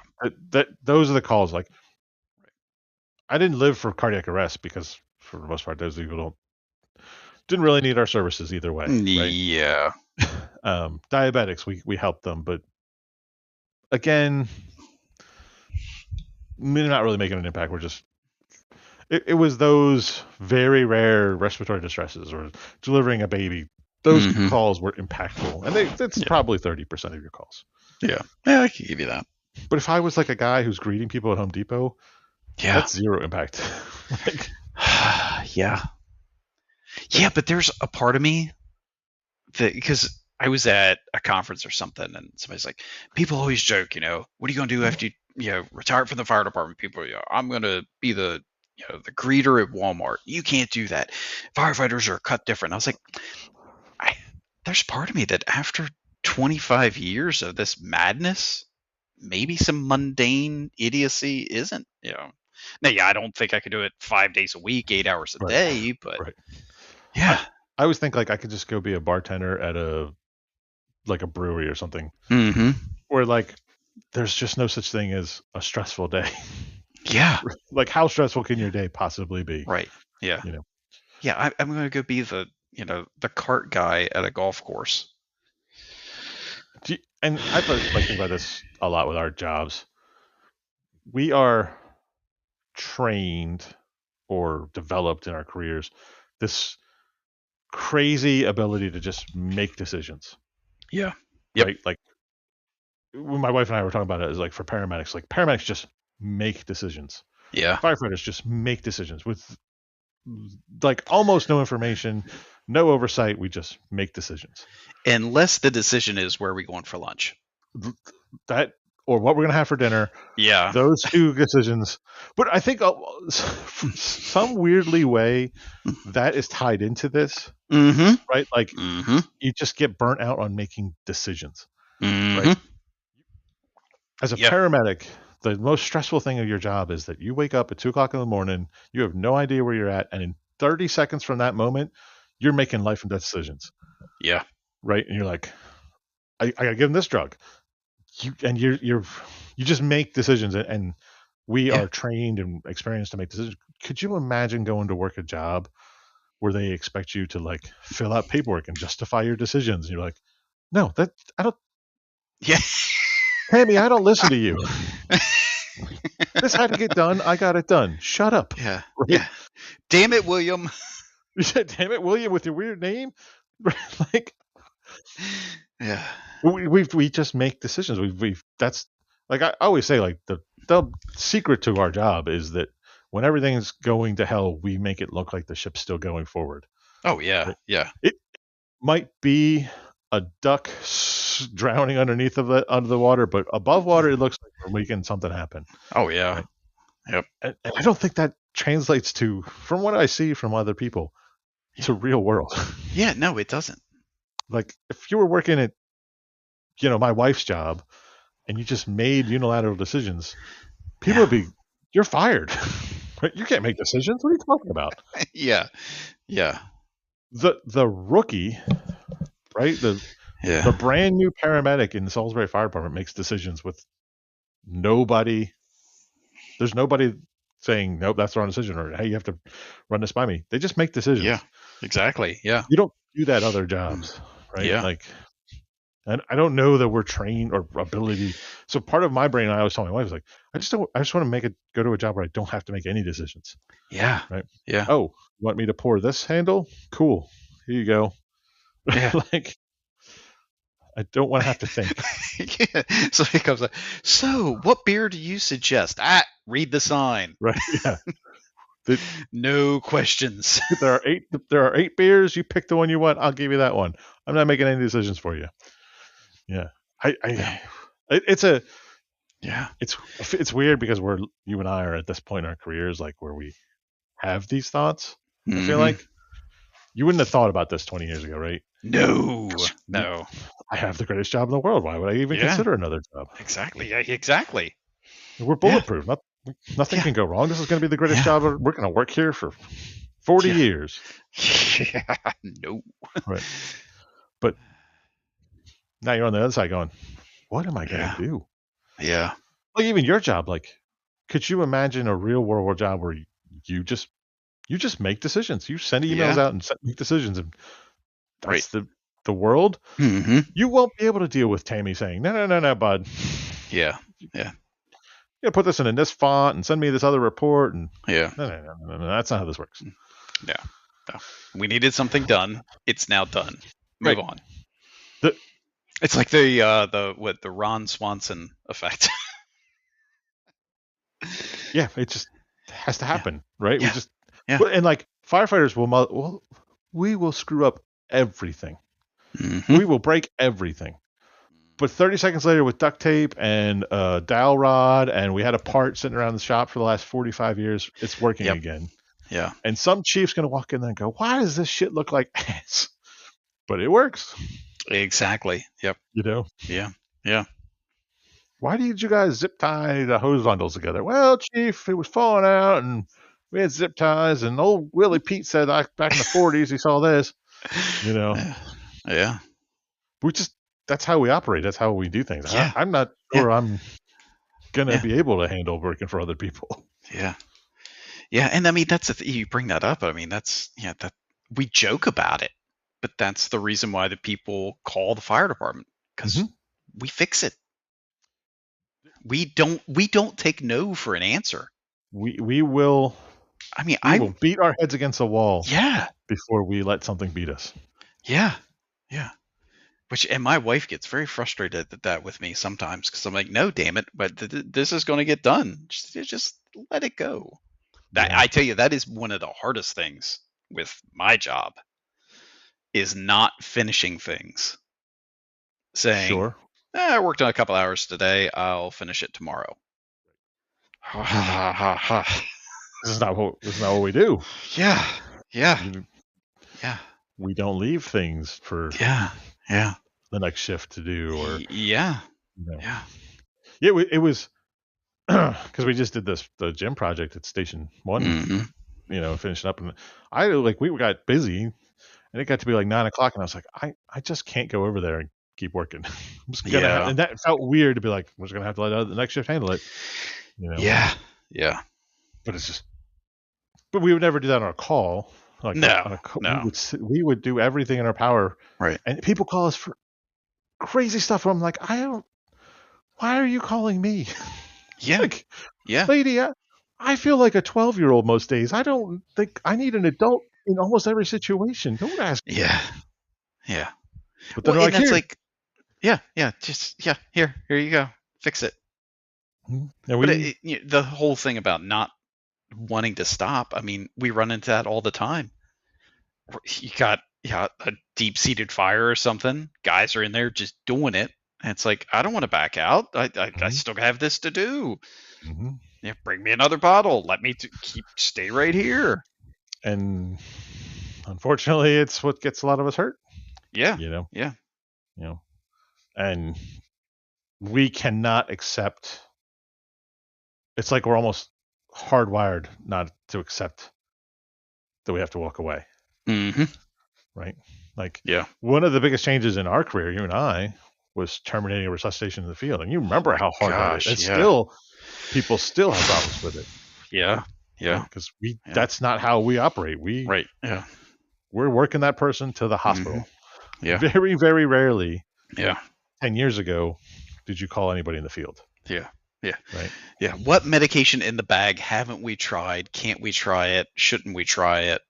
Those are the calls. Like, I didn't live for cardiac arrest because, for the most part, those people didn't really need our services either way, right? Yeah. Diabetics, we helped them, but again, we're not really making an impact. We're just it was those very rare respiratory distresses or delivering a baby. Those Mm-hmm. calls were impactful, and that's Yeah. probably 30% of your calls. Yeah. Yeah, I can give you that. But if I was like a guy who's greeting people at Home Depot, Yeah. that's zero impact. Like, Yeah. Yeah, but there's a part of me that, because I was at a conference or something, and somebody's like, people always joke, what are you going to do after you retire from the fire department? People, I'm going to be the greeter at Walmart. You can't do that. Firefighters are cut different. I was like, I, there's part of me that after 25 years of this madness, maybe some mundane idiocy isn't, Now, yeah, I don't think I could do it 5 days a week, 8 hours a right, day, but right. I yeah. I always think like I could just go be a bartender at a brewery or something, Mm-hmm. where like there's just no such thing as a stressful day. Yeah. Like, how stressful can your day possibly be? Right. Yeah. You know, Yeah. I'm going to go be the cart guy at a golf course. and I've like think about this a lot with our jobs. We are trained or developed in our careers this crazy ability to just make decisions, Yeah. Yep. right? Like when my wife and I were talking about it, is like for paramedics, like paramedics just make decisions. Yeah. Firefighters just make decisions with like almost no information, no oversight. We just make decisions. Unless the decision is where are we going for lunch. That or what we're gonna have for dinner. Yeah. Those two decisions. But I think some weirdly way that is tied into this, Mm-hmm. right? Like Mm-hmm. you just get burnt out on making decisions, right? Mm-hmm. As a Yep. paramedic, the most stressful thing of your job is that you wake up at 2 o'clock in the morning, you have no idea where you're at, and in 30 seconds from that moment, you're making life and death decisions, Yeah. right? And you're like, I gotta give him this drug. You just make decisions, and we Yeah. are trained and experienced to make decisions. Could you imagine going to work a job where they expect you to like fill out paperwork and justify your decisions? And you're like, no, that I don't. Yeah. Tammy, I don't listen to you. This had to get done. I got it done. Shut up. Yeah. Right? Yeah. Damn it, William. You said, damn it, William, with your weird name. Like Yeah. we just make decisions. We've that's like I always say, like the secret to our job is that when everything's going to hell, we make it look like the ship's still going forward. Oh yeah. Right? Yeah. It might be a duck drowning underneath of it under the water, but above water, it looks like we're making something happen. Oh yeah. Right? Yep. And I don't think that translates to, from what I see from other people, to real world. Yeah. No, it doesn't. Like if you were working at, my wife's job, and you just made unilateral decisions, people would be, you're fired. You can't make decisions. What are you talking about? Yeah. Yeah. The rookie, right? The brand new paramedic in the Salisbury Fire Department makes decisions with nobody. There's nobody saying, nope, that's the wrong decision, or hey, you have to run this by me. They just make decisions. Yeah. Exactly. Yeah. You don't do that other jobs, right? Yeah. Like, and I don't know that we're trained or ability. So part of my brain, I always tell my wife, is like, I just want to go to a job where I don't have to make any decisions. Yeah. Right. Yeah. Oh, you want me to pour this handle? Cool. Here you go. Yeah. Like, I don't want to have to think. Yeah. So he comes like, so what beer do you suggest? Read the sign. Right. Yeah. No questions. There are eight beers. You pick the one you want. I'll give you that one. I'm not making any decisions for you. Yeah. It's weird because you and I are at this point in our careers, like where we have these thoughts. Mm-hmm. I feel like you wouldn't have thought about this 20 years ago, right? No. I have the greatest job in the world. Why would I even consider another job? Exactly. Yeah, exactly. We're bulletproof. Nothing can go wrong. This is going to be the greatest job. We're going to work here for 40 years. Yeah. No. Right. But now you're on the other side going, what am I going to do? Yeah. Like even your job, like, could you imagine a real world job where you just make decisions? You send emails out and make decisions, and that's the world. Mm-hmm. You won't be able to deal with Tammy saying, no, bud. Yeah. Yeah. you put this in this font and send me this other report. And Yeah. no, that's not how this works. Yeah. No. We needed something done. It's now done. Move on. It's like the Ron Swanson effect. Yeah, it just has to happen, right? Yeah. We just Yeah. and like firefighters we will screw up everything. Mm-hmm. We will break everything. But 30 seconds later, with duct tape and a dowel rod, and we had a part sitting around the shop for the last 45 years, it's working again. Yeah. And some chief's going to walk in there and go, why does this shit look like ass? But it works. Exactly. Yep. You know? Yeah. Yeah. Why did you guys zip tie the hose bundles together? Well, chief, it was falling out, and we had zip ties, and old Willie Pete said back in the 40s he saw this. You know? Yeah. We just, that's how we operate. That's how we do things. Yeah. I'm not sure I'm going to be able to handle working for other people. Yeah. Yeah. And I mean, that's you bring that up. I mean, that we joke about it, but that's the reason why the people call the fire department, because we fix it. We don't take no for an answer. We will. I mean, we will beat our heads against a wall. Yeah. Before we let something beat us. Yeah. Yeah. And my wife gets very frustrated at that with me sometimes, because I'm like, no, damn it, but this is going to get done. Just let it go. I tell you, that is one of the hardest things with my job, is not finishing things. Saying, sure. I worked on a couple hours today, I'll finish it tomorrow. This is not what we do. Yeah. Yeah. Yeah. We don't leave things for the next shift to do, or yeah. It was because we just did the gym project at Station 1, finishing up, and we got busy, and it got to be like 9 o'clock, and I was like, I just can't go over there and keep working. I'm just gonna and that felt weird to be like, we're just gonna have to let the next shift handle it. Yeah. But it's just, but we would never do that on a call. No. We would do everything in our power. Right. And people call us for crazy stuff. Where I'm like, why are you calling me? Yeah. Lady, I feel like a 12-year-old most days. I don't think I need an adult in almost every situation. Don't ask me. Yeah. But then and that's like, here you go. Fix it. But the whole thing about not wanting to stop, I mean, we run into that all the time. You got a deep-seated fire or something, guys are in there just doing it, and it's like, I don't want to back out. I still have this to do. Yeah, bring me another bottle, let me stay right here. And unfortunately, it's what gets a lot of us hurt. Yeah. And we cannot accept, it's like we're almost hardwired not to accept that we have to walk away. Right? Like, one of the biggest changes in our career, you and I, was terminating a resuscitation in the field. And you remember how hard that is. And still, people still have problems with it. Yeah. Because that's not how we operate. We're working that person to the hospital. Very, very rarely. 10 years ago, did you call anybody in the field? Right. What medication in the bag haven't we tried? Can't we try it? Shouldn't we try it?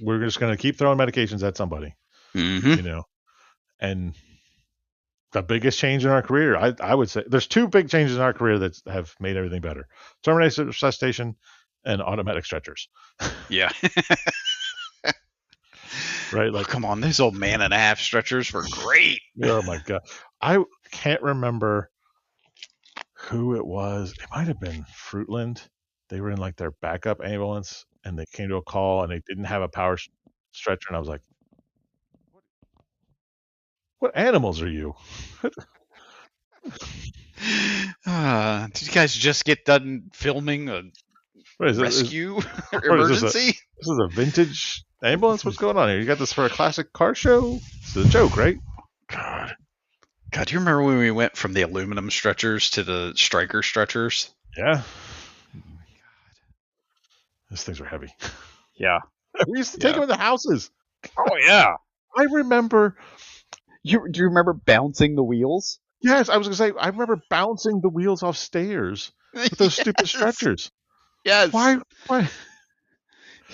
We're just going to keep throwing medications at somebody. And the biggest change in our career, I would say, there's two big changes in our career that have made everything better: terminated resuscitation and automatic stretchers. Yeah. Right. Like, come on, these old 1.5-man stretchers were great. Oh my God. I can't remember who it was. It might have been Fruitland. They were in like their backup ambulance, and they came to a call, and they didn't have a power stretcher. And I was like, what animals are you? Did you guys just get done filming a rescue emergency? This is a vintage ambulance? What's going on here? You got this for a classic car show? It's a joke, right? God, do you remember when we went from the aluminum stretchers to the striker stretchers? Yeah. These things were heavy. Yeah. We used to take them in the houses. Oh, yeah. I remember. Do you remember bouncing the wheels? Yes, I was gonna say I remember bouncing the wheels off stairs with those stupid Yes. stretchers. Yes. Why? Why?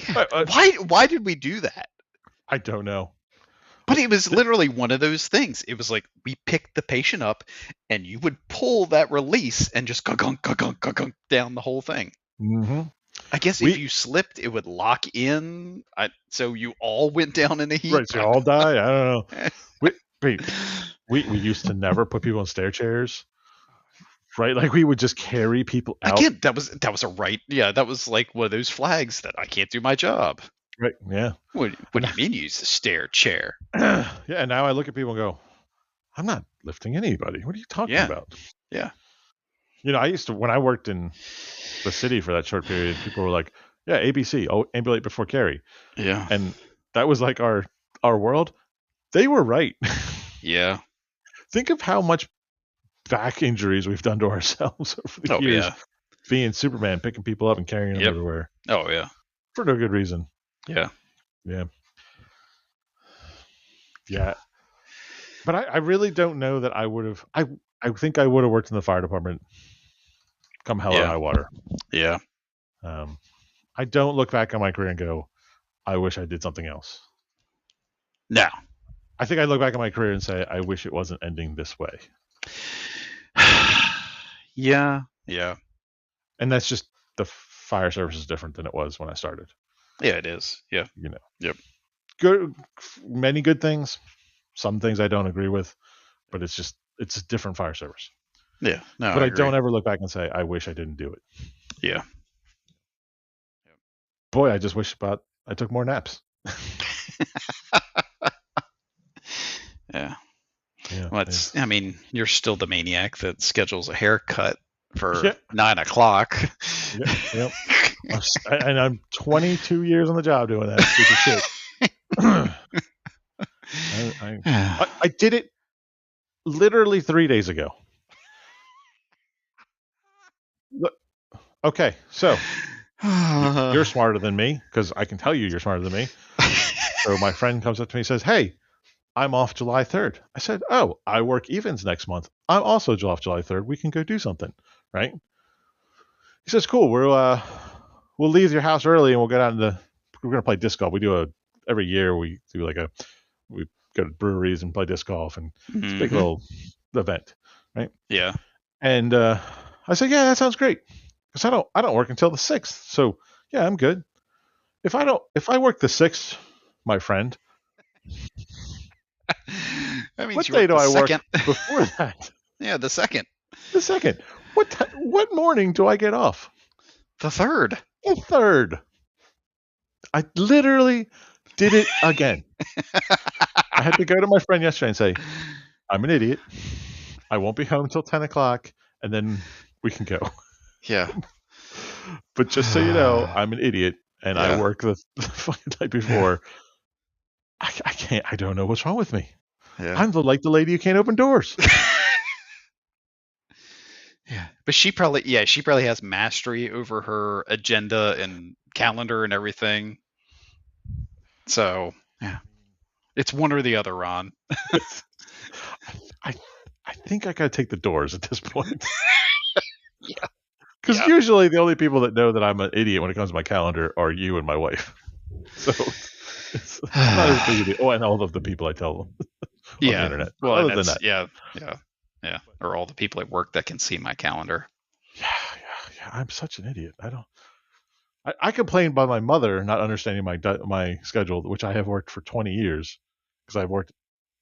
Yeah. Why did we do that? I don't know. But it was literally one of those things. It was like we picked the patient up, and you would pull that release and just gunk down the whole thing. Mm-hmm. I guess if you slipped, it would lock in. So you all went down in a heap. Right, so you all die. I don't know. We used to never put people in stair chairs. Right, like we would just carry people out. Again, that was a right. Yeah, that was like one of those flags that I can't do my job. Right. Yeah. What do you mean you use the stair chair? Yeah. And now I look at people and go, I'm not lifting anybody. What are you talking about? Yeah. You know, I used to, when I worked in the city for that short period, people were like, yeah, ABC, ambulate before carry. Yeah. And that was like our world. They were right. Yeah. Think of how much back injuries we've done to ourselves over the years. Yeah. Being Superman, picking people up and carrying them everywhere. Oh, yeah. For no good reason. Yeah. Yeah. Yeah. But I really don't know that I would have. I think I would have worked in the fire department come hell or high water. Yeah. I don't look back on my career and go, I wish I did something else. No. I think I look back on my career and say, I wish it wasn't ending this way. Yeah. Yeah. And that's just the fire service is different than it was when I started. Yeah, it is. Yeah. You know. Yep. Good, many good things. Some things I don't agree with, but it's a different fire service. Yeah. No. But I don't ever look back and say, I wish I didn't do it. Yeah. Boy, I just wish I took more naps. Yeah. Yeah. Well, I mean, you're still the maniac that schedules a haircut for 9 o'clock. Yep. And I'm 22 years on the job doing that stupid shit. I did it literally 3 days ago. Look, okay, so you're smarter than me because I can tell you're smarter than me. So my friend comes up to me and says, "Hey, I'm off July 3rd." I said, "Oh, I work evens next month. I'm also off July 3rd. We can go do something, right?" He says, "Cool. We'll leave your house early and we'll go down we're gonna play disc golf. We do every year. We do we go to breweries and play disc golf, and it's a big little event, right?" Yeah. And I said, "Yeah, that sounds great. Because I don't work until the 6th. So yeah, I'm good. If I work the 6th, my friend, what day do I work before that?" Yeah, the 2nd. The 2nd. What morning do I get off? The 3rd. The 3rd. I literally did it again. I had to go to my friend yesterday and say, "I'm an idiot. I won't be home until 10 o'clock, and then we can go." Yeah. But just so you know, I'm an idiot, and I work the fucking night before. I can't. I don't know what's wrong with me. Yeah. I'm like the lady who can't open doors. Yeah, but she probably has mastery over her agenda and calendar and everything. So yeah, it's one or the other, Ron. I think I gotta take the doors at this point. Yeah, because usually the only people that know that I'm an idiot when it comes to my calendar are you and my wife. So it's not as big a deal. Oh, and all of the people I tell them on the internet. Well, other than that, yeah, or all the people at work that can see my calendar. Yeah. I'm such an idiot. I complain about my mother not understanding my schedule, which I have worked for 20 years because I've worked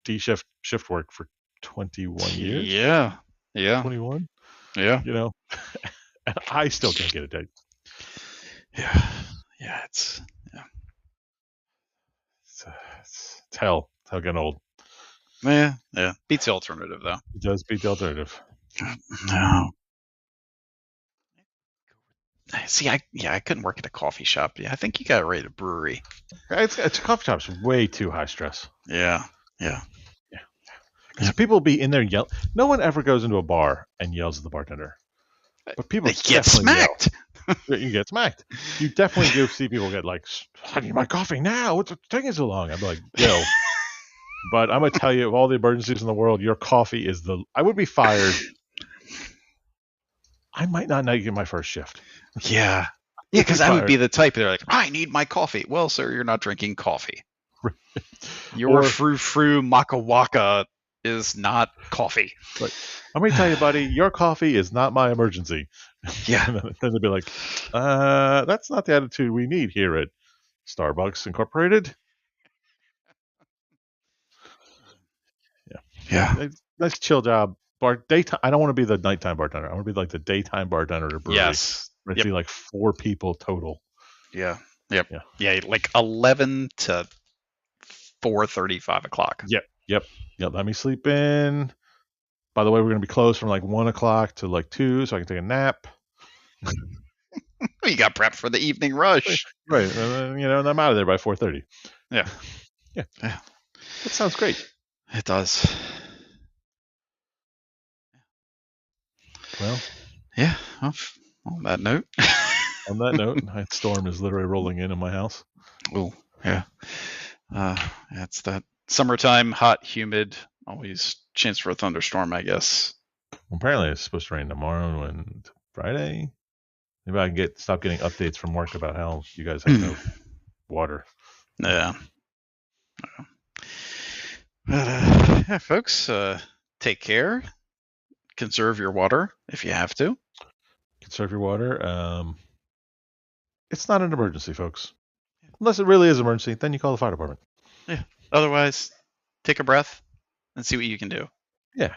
D shift work for 21 years. Yeah. 21. Yeah. You know, and I still can't get a date. Yeah. It's hell. It's hell getting old. Yeah. Beats the alternative, though. It does beat the alternative. No. See, I couldn't work at a coffee shop. Yeah, I think you got to rate a brewery. It's a coffee shop's way too high stress. Yeah. Because people be in there yell. No one ever goes into a bar and yells at the bartender. But people get smacked. You get smacked. You definitely do see people get like, "I need my coffee now. What's taking so long?" I'd be like, "Yo, But I'm gonna tell you, of all the emergencies in the world, your coffee is the. I would be fired. I might not make it my first shift. Yeah. I Yeah, would be because I would fired. be the type that are like, I need my coffee. Well, sir, you're not drinking coffee. Your Or frou frou maka waka is not coffee. like, I'm gonna tell you, buddy, your coffee is not my emergency. Yeah. And then they'd be like, that's not the attitude we need here at Starbucks Incorporated. Yeah. Yeah. Nice chill job. Daytime. I don't want to be the nighttime bartender. I want to be like the daytime bartender at a brewery. Yes. Where I Yep. see like 4 people total. Yeah. Yep. Yeah. Yeah. Like 11 to 4:30, 5 o'clock. Yep. Let me sleep in. By the way, we're gonna be closed from like 1 o'clock to like 2, so I can take a nap. You got prepped for the evening rush. Right. And then, and I'm out of there by 4:30. Yeah. Yeah. Yeah. That sounds great. It does. Well, Yeah. Well, on that note. on that note, that storm is literally rolling in my house. Oh, yeah. It's that summertime, hot, humid, always chance for a thunderstorm, I guess. Apparently, it's supposed to rain tomorrow and Friday. Maybe I can stop getting updates from work about how you guys have no water. Yeah. But, yeah, folks, take care. Conserve your water if you have to. Conserve your water. It's not an emergency, folks. Unless it really is an emergency, then you call the fire department. Yeah. Otherwise, take a breath and see what you can do. Yeah.